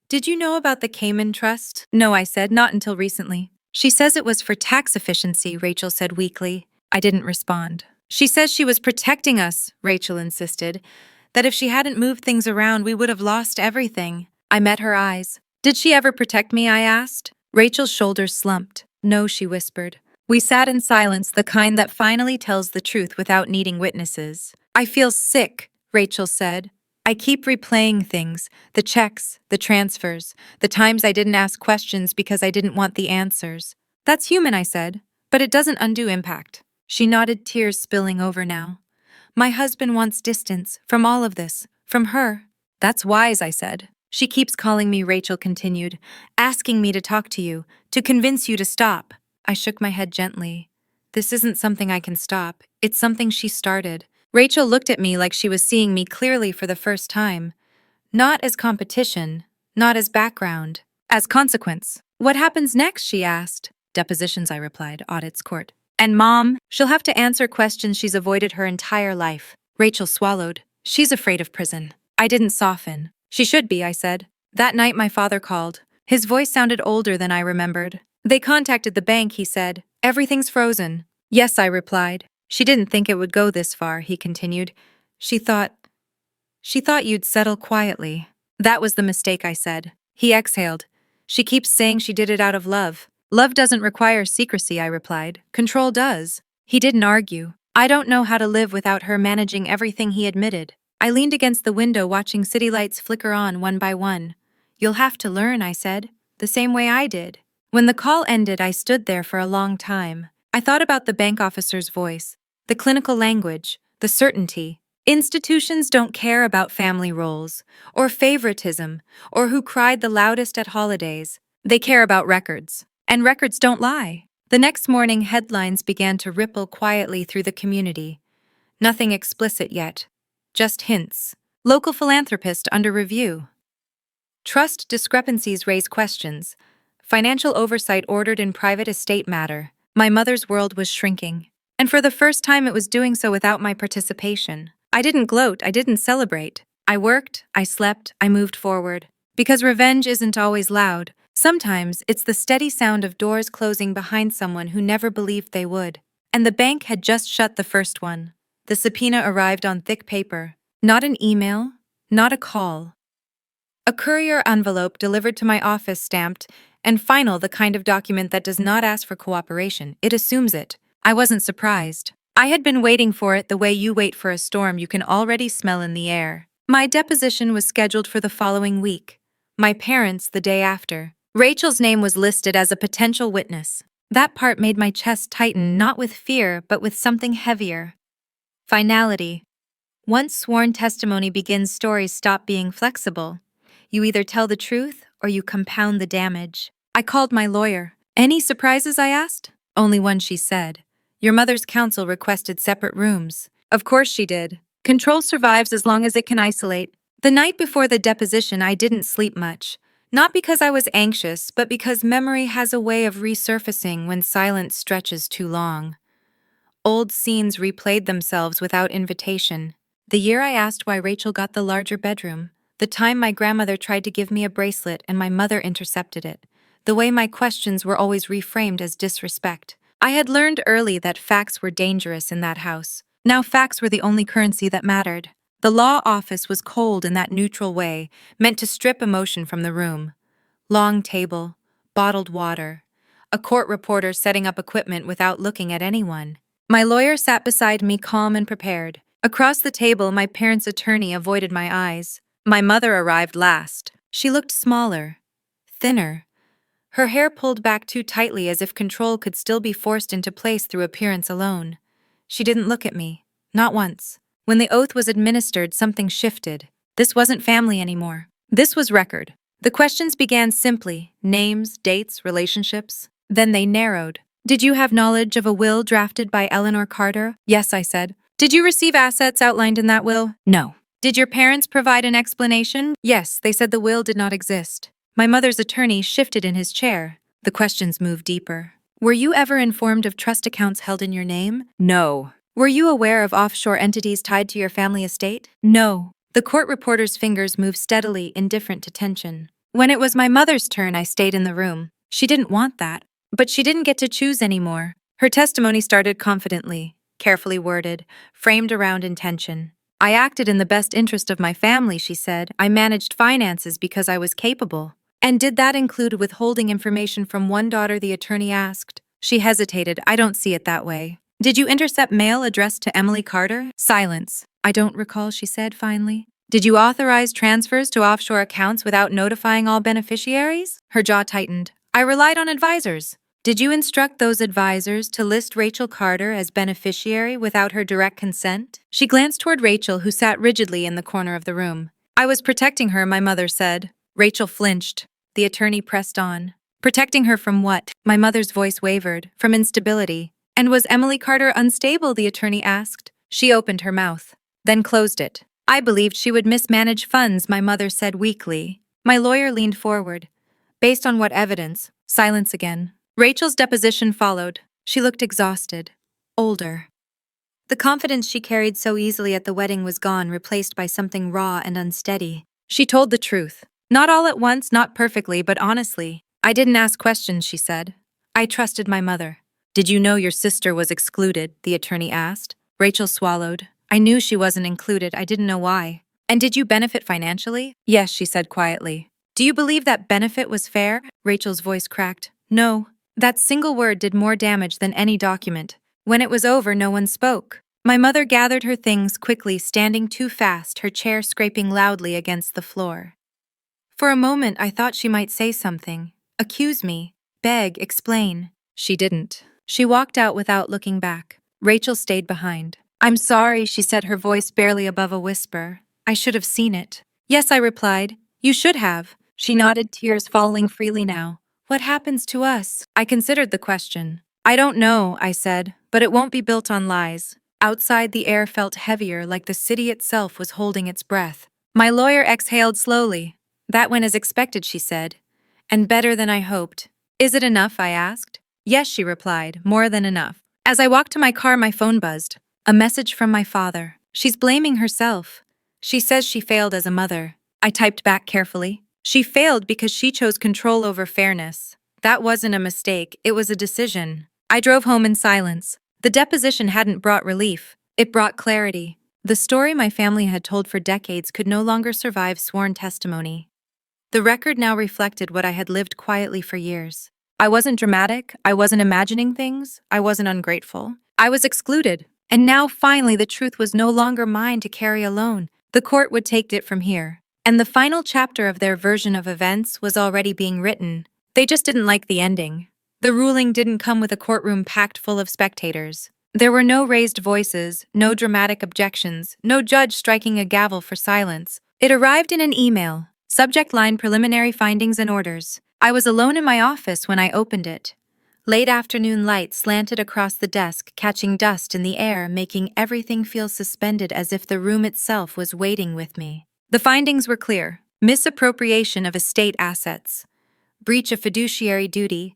"Did you know about the Cayman Trust?" "No," I said, "not until recently." "She says it was for tax efficiency," Rachel said weakly. I didn't respond. "She says she was protecting us," Rachel insisted, "that if she hadn't moved things around, we would have lost everything." I met her eyes. "Did she ever protect me?" I asked. Rachel's shoulders slumped. "No," she whispered. We sat in silence, the kind that finally tells the truth without needing witnesses. "I feel sick," Rachel said. "I keep replaying things, the checks, the transfers, the times I didn't ask questions because I didn't want the answers." "That's human," I said, "but it doesn't undo impact." She nodded, tears spilling over now. "My husband wants distance from all of this, from her." "That's wise," I said. "She keeps calling me," Rachel continued, "asking me to talk to you, to convince you to stop." I shook my head gently. "This isn't something I can stop. It's something she started." Rachel looked at me like she was seeing me clearly for the first time. "Not as competition, not as background, as consequence." "What happens next?" she asked. "Depositions," I replied, "audits, court." "And Mom? She'll have to answer questions she's avoided her entire life." Rachel swallowed. "She's afraid of prison." I didn't soften. "She should be," I said. That night my father called. His voice sounded older than I remembered. "They contacted the bank," he said. "Everything's frozen." "Yes," I replied. "She didn't think it would go this far," he continued. She thought you'd settle quietly." "That was the mistake," I said. He exhaled. "She keeps saying she did it out of love." "Love doesn't require secrecy," I replied. "Control does." He didn't argue. "I don't know how to live without her managing everything," he admitted. I leaned against the window, watching city lights flicker on one by one. "You'll have to learn," I said, "the same way I did." When the call ended, I stood there for a long time. I thought about the bank officer's voice, the clinical language, the certainty. Institutions don't care about family roles, or favoritism, or who cried the loudest at holidays. They care about records. And records don't lie. The next morning, headlines began to ripple quietly through the community. Nothing explicit yet. Just hints. Local philanthropist under review. Trust discrepancies raise questions. Financial oversight ordered in private estate matter. My mother's world was shrinking. And for the first time, it was doing so without my participation. I didn't gloat, I didn't celebrate. I worked, I slept, I moved forward. Because revenge isn't always loud. Sometimes it's the steady sound of doors closing behind someone who never believed they would. And the bank had just shut the first one. The subpoena arrived on thick paper. Not an email, not a call. A courier envelope delivered to my office stamped, and final, the kind of document that does not ask for cooperation, it assumes it. I wasn't surprised. I had been waiting for it the way you wait for a storm you can already smell in the air. My deposition was scheduled for the following week. My parents the day after. Rachel's name was listed as a potential witness. That part made my chest tighten, not with fear, but with something heavier. Finality. Once sworn testimony begins, stories stop being flexible. You either tell the truth or you compound the damage. I called my lawyer. Any surprises, I asked? Only one, she said. Your mother's counsel requested separate rooms. Of course she did. Control survives as long as it can isolate. The night before the deposition, I didn't sleep much. Not because I was anxious, but because memory has a way of resurfacing when silence stretches too long. Old scenes replayed themselves without invitation. The year I asked why Rachel got the larger bedroom. The time my grandmother tried to give me a bracelet and my mother intercepted it. The way my questions were always reframed as disrespect. I had learned early that facts were dangerous in that house. Now facts were the only currency that mattered. The law office was cold in that neutral way, meant to strip emotion from the room. Long table, bottled water, a court reporter setting up equipment without looking at anyone. My lawyer sat beside me, calm and prepared. Across the table, my parents' attorney avoided my eyes. My mother arrived last. She looked smaller, thinner. Her hair pulled back too tightly, as if control could still be forced into place through appearance alone. She didn't look at me, not once. When the oath was administered, something shifted. This wasn't family anymore. This was record. The questions began simply: names, dates, relationships. Then they narrowed. Did you have knowledge of a will drafted by Eleanor Carter? Yes, I said. Did you receive assets outlined in that will? No. Did your parents provide an explanation? Yes, they said the will did not exist. My mother's attorney shifted in his chair. The questions moved deeper. Were you ever informed of trust accounts held in your name? No. Were you aware of offshore entities tied to your family estate? No. The court reporter's fingers moved steadily, indifferent to tension. When it was my mother's turn, I stayed in the room. She didn't want that. But she didn't get to choose anymore. Her testimony started confidently, carefully worded, framed around intention. I acted in the best interest of my family, she said. I managed finances because I was capable. And did that include withholding information from one daughter, the attorney asked. She hesitated. I don't see it that way. Did you intercept mail addressed to Emily Carter? Silence. I don't recall, she said finally. Did you authorize transfers to offshore accounts without notifying all beneficiaries? Her jaw tightened. I relied on advisors. Did you instruct those advisors to list Rachel Carter as beneficiary without her direct consent? She glanced toward Rachel, who sat rigidly in the corner of the room. I was protecting her, my mother said. Rachel flinched. The attorney pressed on. Protecting her from what? My mother's voice wavered. From instability. And was Emily Carter unstable? The attorney asked. She opened her mouth, then closed it. I believed she would mismanage funds, my mother said weakly. My lawyer leaned forward. Based on what evidence? Silence again. Rachel's deposition followed. She looked exhausted, older. The confidence she carried so easily at the wedding was gone, replaced by something raw and unsteady. She told the truth. Not all at once, not perfectly, but honestly. I didn't ask questions, she said. I trusted my mother. Did you know your sister was excluded? The attorney asked. Rachel swallowed. I knew she wasn't included. I didn't know why. And did you benefit financially? Yes, she said quietly. Do you believe that benefit was fair? Rachel's voice cracked. No. That single word did more damage than any document. When it was over, no one spoke. My mother gathered her things quickly, standing too fast, her chair scraping loudly against the floor. For a moment, I thought she might say something. Accuse me. Beg, explain. She didn't. She walked out without looking back. Rachel stayed behind. I'm sorry, she said, her voice barely above a whisper. I should have seen it. Yes, I replied. You should have. She nodded, tears falling freely now. What happens to us? I considered the question. I don't know, I said, but it won't be built on lies. Outside, the air felt heavier, like the city itself was holding its breath. My lawyer exhaled slowly. That went as expected, she said. And better than I hoped. Is it enough? I asked. Yes, she replied, more than enough. As I walked to my car, my phone buzzed. A message from my father. She's blaming herself. She says she failed as a mother. I typed back carefully. She failed because she chose control over fairness. That wasn't a mistake, it was a decision. I drove home in silence. The deposition hadn't brought relief. It brought clarity. The story my family had told for decades could no longer survive sworn testimony. The record now reflected what I had lived quietly for years. I wasn't dramatic, I wasn't imagining things, I wasn't ungrateful. I was excluded. And now finally the truth was no longer mine to carry alone. The court would take it from here. And the final chapter of their version of events was already being written. They just didn't like the ending. The ruling didn't come with a courtroom packed full of spectators. There were no raised voices, no dramatic objections, no judge striking a gavel for silence. It arrived in an email. Subject line: preliminary findings and orders. I was alone in my office when I opened it. Late afternoon light slanted across the desk, catching dust in the air, making everything feel suspended as if the room itself was waiting with me. The findings were clear: misappropriation of estate assets, breach of fiduciary duty,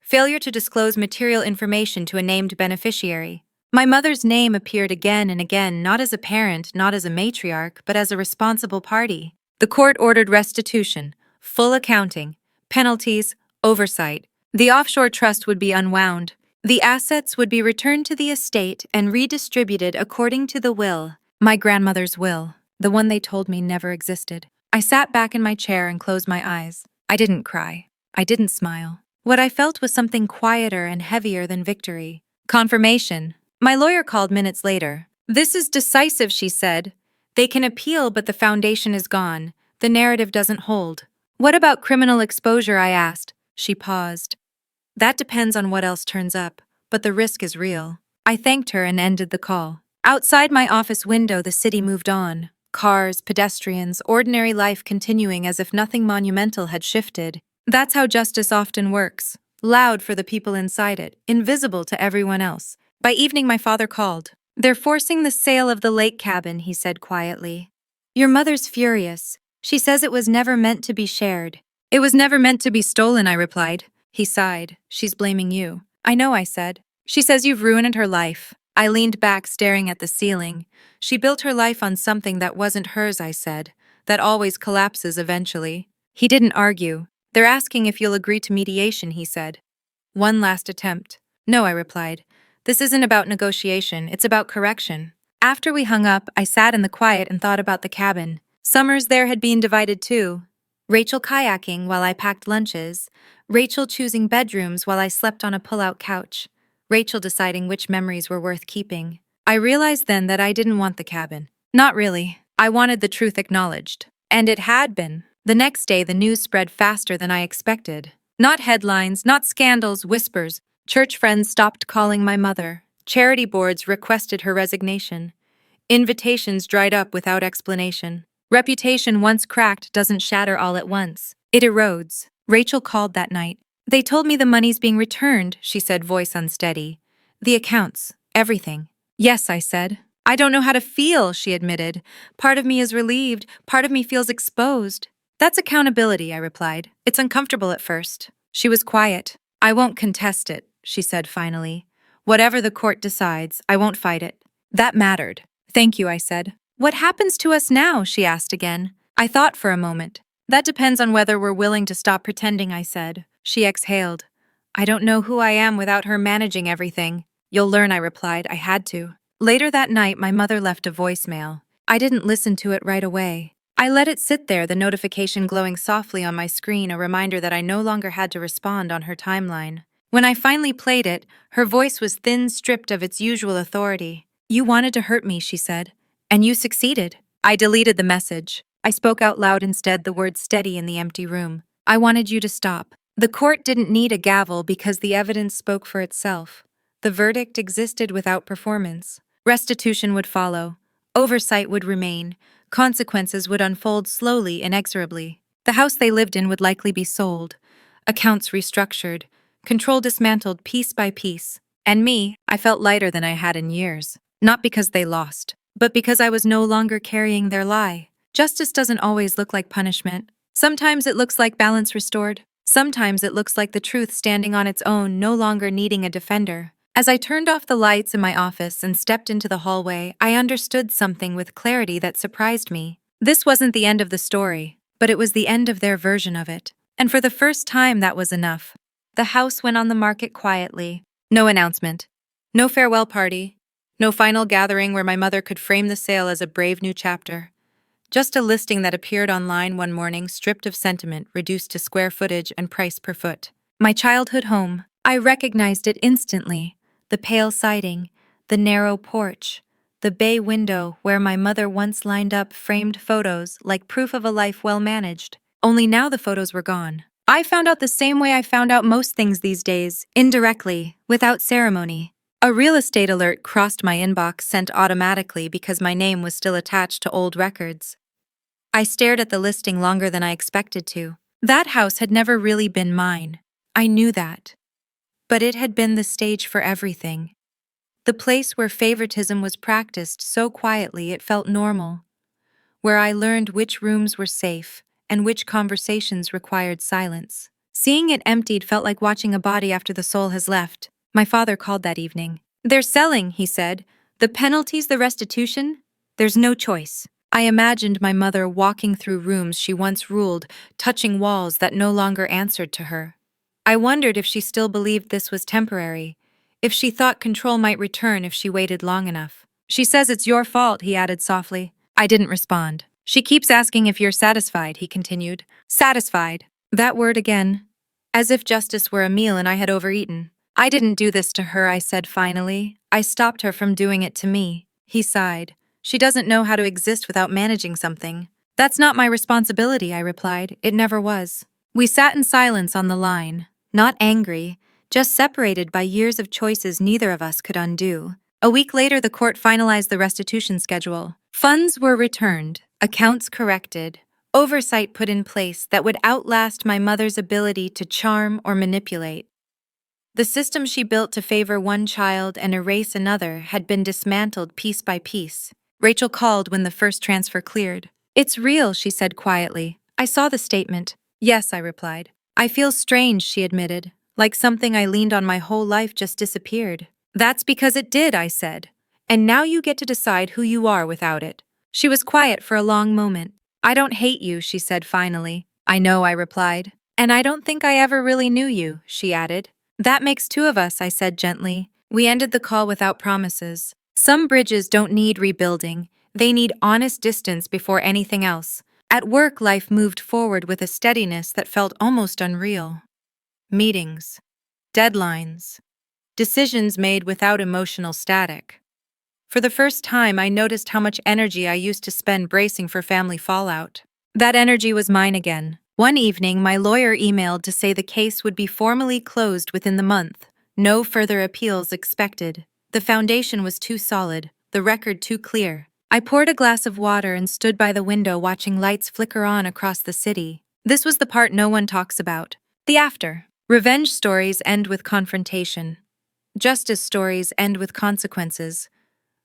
failure to disclose material information to a named beneficiary. My mother's name appeared again and again, not as a parent, not as a matriarch, but as a responsible party. The court ordered restitution, full accounting, penalties, oversight. The offshore trust would be unwound. The assets would be returned to the estate and redistributed according to the will. My grandmother's will, the one they told me never existed. I sat back in my chair and closed my eyes. I didn't cry. I didn't smile. What I felt was something quieter and heavier than victory. Confirmation. My lawyer called minutes later. This is decisive, she said. They can appeal, but the foundation is gone. The narrative doesn't hold. What about criminal exposure? I asked. She paused. That depends on what else turns up, but the risk is real. I thanked her and ended the call. Outside my office window, the city moved on. Cars, pedestrians, ordinary life continuing as if nothing monumental had shifted. That's how justice often works. Loud for the people inside it, invisible to everyone else. By evening, my father called. They're forcing the sale of the lake cabin, he said quietly. Your mother's furious. She says it was never meant to be shared. It was never meant to be stolen, I replied. He sighed. She's blaming you. I know, I said. She says you've ruined her life. I leaned back, staring at the ceiling. She built her life on something that wasn't hers, I said. That always collapses eventually. He didn't argue. They're asking if you'll agree to mediation, he said. One last attempt. No, I replied. This isn't about negotiation, it's about correction. After we hung up, I sat in the quiet and thought about the cabin. Summers there had been divided too. Rachel kayaking while I packed lunches. Rachel choosing bedrooms while I slept on a pull-out couch. Rachel deciding which memories were worth keeping. I realized then that I didn't want the cabin. Not really. I wanted the truth acknowledged. And it had been. The next day, the news spread faster than I expected. Not headlines, not scandals, whispers. Church friends stopped calling my mother. Charity boards requested her resignation. Invitations dried up without explanation. Reputation once cracked doesn't shatter all at once. It erodes. Rachel called that night. They told me the money's being returned, she said, voice unsteady. The accounts, everything. Yes, I said. I don't know how to feel, she admitted. Part of me is relieved, part of me feels exposed. That's accountability, I replied. It's uncomfortable at first. She was quiet. I won't contest it, she said finally. Whatever the court decides, I won't fight it. That mattered. Thank you, I said. What happens to us now? She asked again. I thought for a moment. That depends on whether we're willing to stop pretending, I said. She exhaled. I don't know who I am without her managing everything. You'll learn, I replied. I had to. Later that night, my mother left a voicemail. I didn't listen to it right away. I let it sit there, the notification glowing softly on my screen, a reminder that I no longer had to respond on her timeline. When I finally played it, her voice was thin, stripped of its usual authority. You wanted to hurt me, she said. And you succeeded. I deleted the message. I spoke out loud instead, the words steady in the empty room. I wanted you to stop. The court didn't need a gavel because the evidence spoke for itself. The verdict existed without performance. Restitution would follow. Oversight would remain. Consequences would unfold slowly, inexorably. The house they lived in would likely be sold. Accounts restructured. Control dismantled piece by piece. And me, I felt lighter than I had in years. Not because they lost, but because I was no longer carrying their lie. Justice doesn't always look like punishment. Sometimes it looks like balance restored. Sometimes it looks like the truth standing on its own, no longer needing a defender. As I turned off the lights in my office and stepped into the hallway, I understood something with clarity that surprised me. This wasn't the end of the story, but it was the end of their version of it. And for the first time, that was enough. The house went on the market quietly. No announcement. No farewell party. No final gathering where my mother could frame the sale as a brave new chapter. Just a listing that appeared online one morning, stripped of sentiment, reduced to square footage and price per foot. My childhood home. I recognized it instantly. The pale siding, the narrow porch, the bay window where my mother once lined up framed photos like proof of a life well managed. Only now the photos were gone. I found out the same way I found out most things these days, indirectly, without ceremony. A real estate alert crossed my inbox, sent automatically because my name was still attached to old records. I stared at the listing longer than I expected to. That house had never really been mine. I knew that. But it had been the stage for everything. The place where favoritism was practiced so quietly it felt normal. Where I learned which rooms were safe and which conversations required silence. Seeing it emptied felt like watching a body after the soul has left. My father called that evening. "They're selling," he said. "The penalties, the restitution? There's no choice." I imagined my mother walking through rooms she once ruled, touching walls that no longer answered to her. I wondered if she still believed this was temporary, if she thought control might return if she waited long enough. "She says it's your fault," he added softly. I didn't respond. "She keeps asking if you're satisfied," he continued. Satisfied. That word again. As if justice were a meal and I had overeaten. "I didn't do this to her," I said finally. "I stopped her from doing it to me." He sighed. "She doesn't know how to exist without managing something." "That's not my responsibility," I replied. "It never was." We sat in silence on the line, not angry, just separated by years of choices neither of us could undo. A week later, the court finalized the restitution schedule. Funds were returned, accounts corrected, oversight put in place that would outlast my mother's ability to charm or manipulate. The system she built to favor one child and erase another had been dismantled piece by piece. Rachel called when the first transfer cleared. "It's real," she said quietly. "I saw the statement." "Yes," I replied. "I feel strange," she admitted, "like something I leaned on my whole life just disappeared." "That's because it did," I said. "And now you get to decide who you are without it." She was quiet for a long moment. "I don't hate you," she said finally. "I know," I replied. "And I don't think I ever really knew you," she added. "That makes two of us," I said gently. We ended the call without promises. Some bridges don't need rebuilding. They need honest distance before anything else. At work, life moved forward with a steadiness that felt almost unreal. Meetings, deadlines, decisions made without emotional static. For the first time, I noticed how much energy I used to spend bracing for family fallout. That energy was mine again. One evening, my lawyer emailed to say the case would be formally closed within the month. No further appeals expected. The foundation was too solid, the record too clear. I poured a glass of water and stood by the window watching lights flicker on across the city. This was the part no one talks about. The after. Revenge stories end with confrontation. Justice stories end with consequences.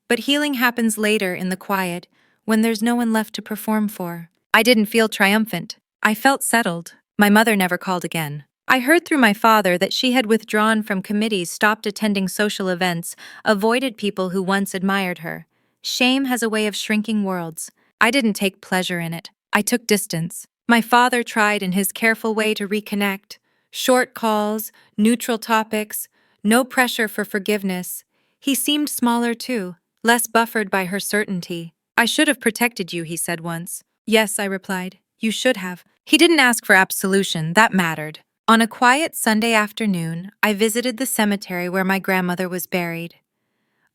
But healing happens later in the quiet, when there's no one left to perform for. I didn't feel triumphant. I felt settled. My mother never called again. I heard through my father that she had withdrawn from committees, stopped attending social events, avoided people who once admired her. Shame has a way of shrinking worlds. I didn't take pleasure in it. I took distance. My father tried in his careful way to reconnect. Short calls, neutral topics, no pressure for forgiveness. He seemed smaller too, less buffered by her certainty. "I should have protected you," he said once. "Yes," I replied. "You should have." He didn't ask for absolution, that mattered. On a quiet Sunday afternoon, I visited the cemetery where my grandmother was buried.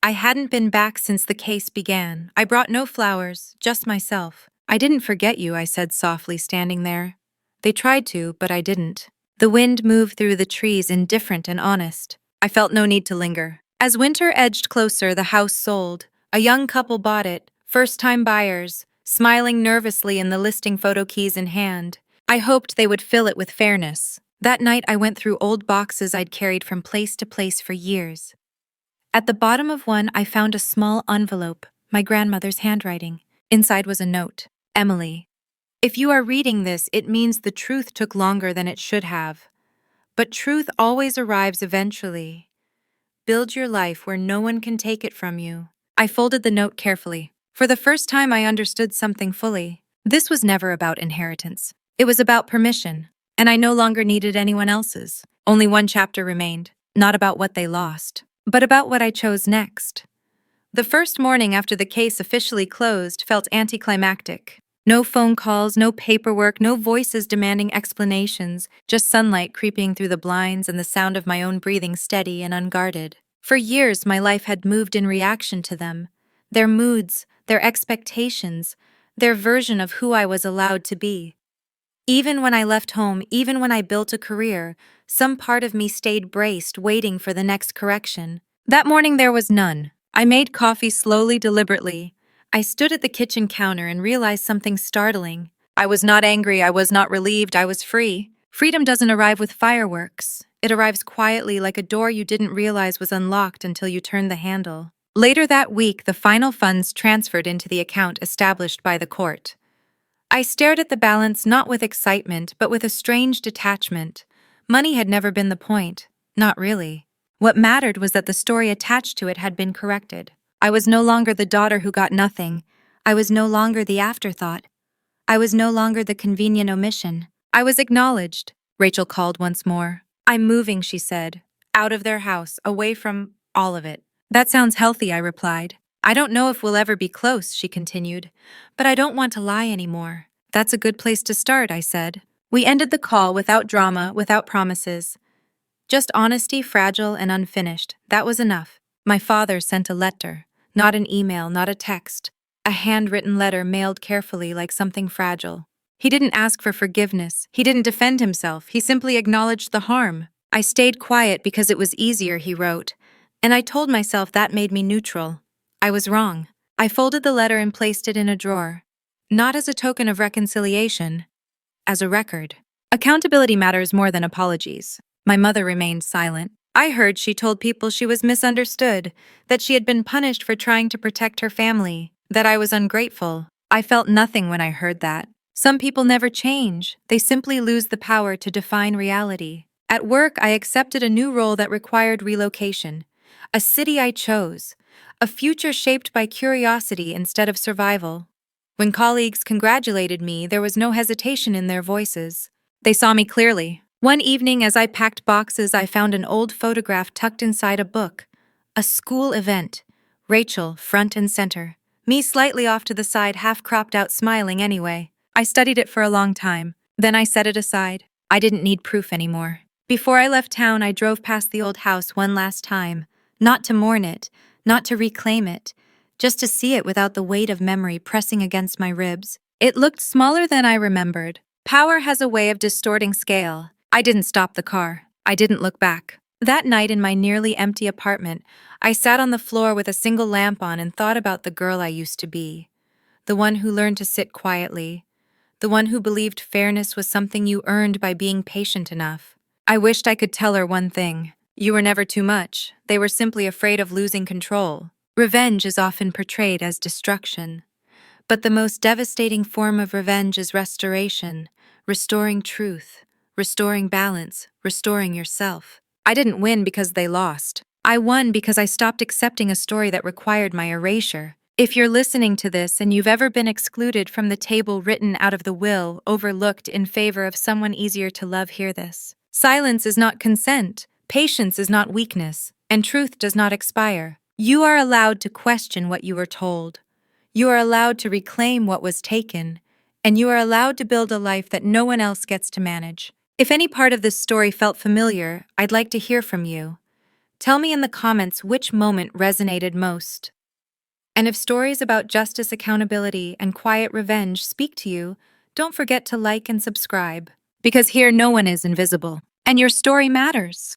I hadn't been back since the case began. I brought no flowers, just myself. "I didn't forget you," I said softly, standing there. They tried to, but I didn't. The wind moved through the trees, indifferent and honest. I felt no need to linger. As winter edged closer, the house sold. A young couple bought it, first-time buyers, smiling nervously in the listing photo keys in hand. I hoped they would fill it with fairness. That night I went through old boxes I'd carried from place to place for years. At the bottom of one I found a small envelope, my grandmother's handwriting. Inside was a note. Emily, if you are reading this, it means the truth took longer than it should have. But truth always arrives eventually. Build your life where no one can take it from you. I folded the note carefully. For the first time I understood something fully. This was never about inheritance. It was about permission, and I no longer needed anyone else's. Only one chapter remained, not about what they lost, but about what I chose next. The first morning after the case officially closed felt anticlimactic. No phone calls, no paperwork, no voices demanding explanations, just sunlight creeping through the blinds and the sound of my own breathing steady and unguarded. For years, my life had moved in reaction to them. Their moods, their expectations, their version of who I was allowed to be. Even when I left home, even when I built a career, some part of me stayed braced, waiting for the next correction. That morning there was none. I made coffee slowly, deliberately. I stood at the kitchen counter and realized something startling. I was not angry, I was not relieved, I was free. Freedom doesn't arrive with fireworks. It arrives quietly, like a door you didn't realize was unlocked until you turned the handle. Later that week, the final funds transferred into the account established by the court. I stared at the balance not with excitement, but with a strange detachment. Money had never been the point. Not really. What mattered was that the story attached to it had been corrected. I was no longer the daughter who got nothing. I was no longer the afterthought. I was no longer the convenient omission. I was acknowledged. Rachel called once more. I'm moving, she said. Out of their house, away from all of it. That sounds healthy, I replied. I don't know if we'll ever be close, she continued. But I don't want to lie anymore. That's a good place to start, I said. We ended the call without drama, without promises. Just honesty, fragile and unfinished. That was enough. My father sent a letter. Not an email, not a text. A handwritten letter mailed carefully like something fragile. He didn't ask for forgiveness. He didn't defend himself. He simply acknowledged the harm. I stayed quiet because it was easier, he wrote. And I told myself that made me neutral. I was wrong. I folded the letter and placed it in a drawer. Not as a token of reconciliation, as a record. Accountability matters more than apologies. My mother remained silent. I heard she told people she was misunderstood, that she had been punished for trying to protect her family, that I was ungrateful. I felt nothing when I heard that. Some people never change. They simply lose the power to define reality. At work, I accepted a new role that required relocation. A city I chose. A future shaped by curiosity instead of survival. When colleagues congratulated me, there was no hesitation in their voices. They saw me clearly. One evening, as I packed boxes, I found an old photograph tucked inside a book. A school event. Rachel, front and center. Me slightly off to the side, half cropped out, smiling anyway. I studied it for a long time. Then I set it aside. I didn't need proof anymore. Before I left town, I drove past the old house one last time. Not to mourn it, not to reclaim it, just to see it without the weight of memory pressing against my ribs. It looked smaller than I remembered. Power has a way of distorting scale. I didn't stop the car. I didn't look back. That night in my nearly empty apartment, I sat on the floor with a single lamp on and thought about the girl I used to be. The one who learned to sit quietly. The one who believed fairness was something you earned by being patient enough. I wished I could tell her one thing. You were never too much. They were simply afraid of losing control. Revenge is often portrayed as destruction. But the most devastating form of revenge is restoration, restoring truth. Restoring balance, restoring yourself. I didn't win because they lost. I won because I stopped accepting a story that required my erasure. If you're listening to this and you've ever been excluded from the table written out of the will, overlooked in favor of someone easier to love, hear this. Silence is not consent, patience is not weakness, and truth does not expire. You are allowed to question what you were told. You are allowed to reclaim what was taken, and you are allowed to build a life that no one else gets to manage. If any part of this story felt familiar, I'd like to hear from you. Tell me in the comments which moment resonated most. And if stories about justice, accountability, and quiet revenge speak to you, don't forget to like and subscribe. Because here no one is invisible, and your story matters.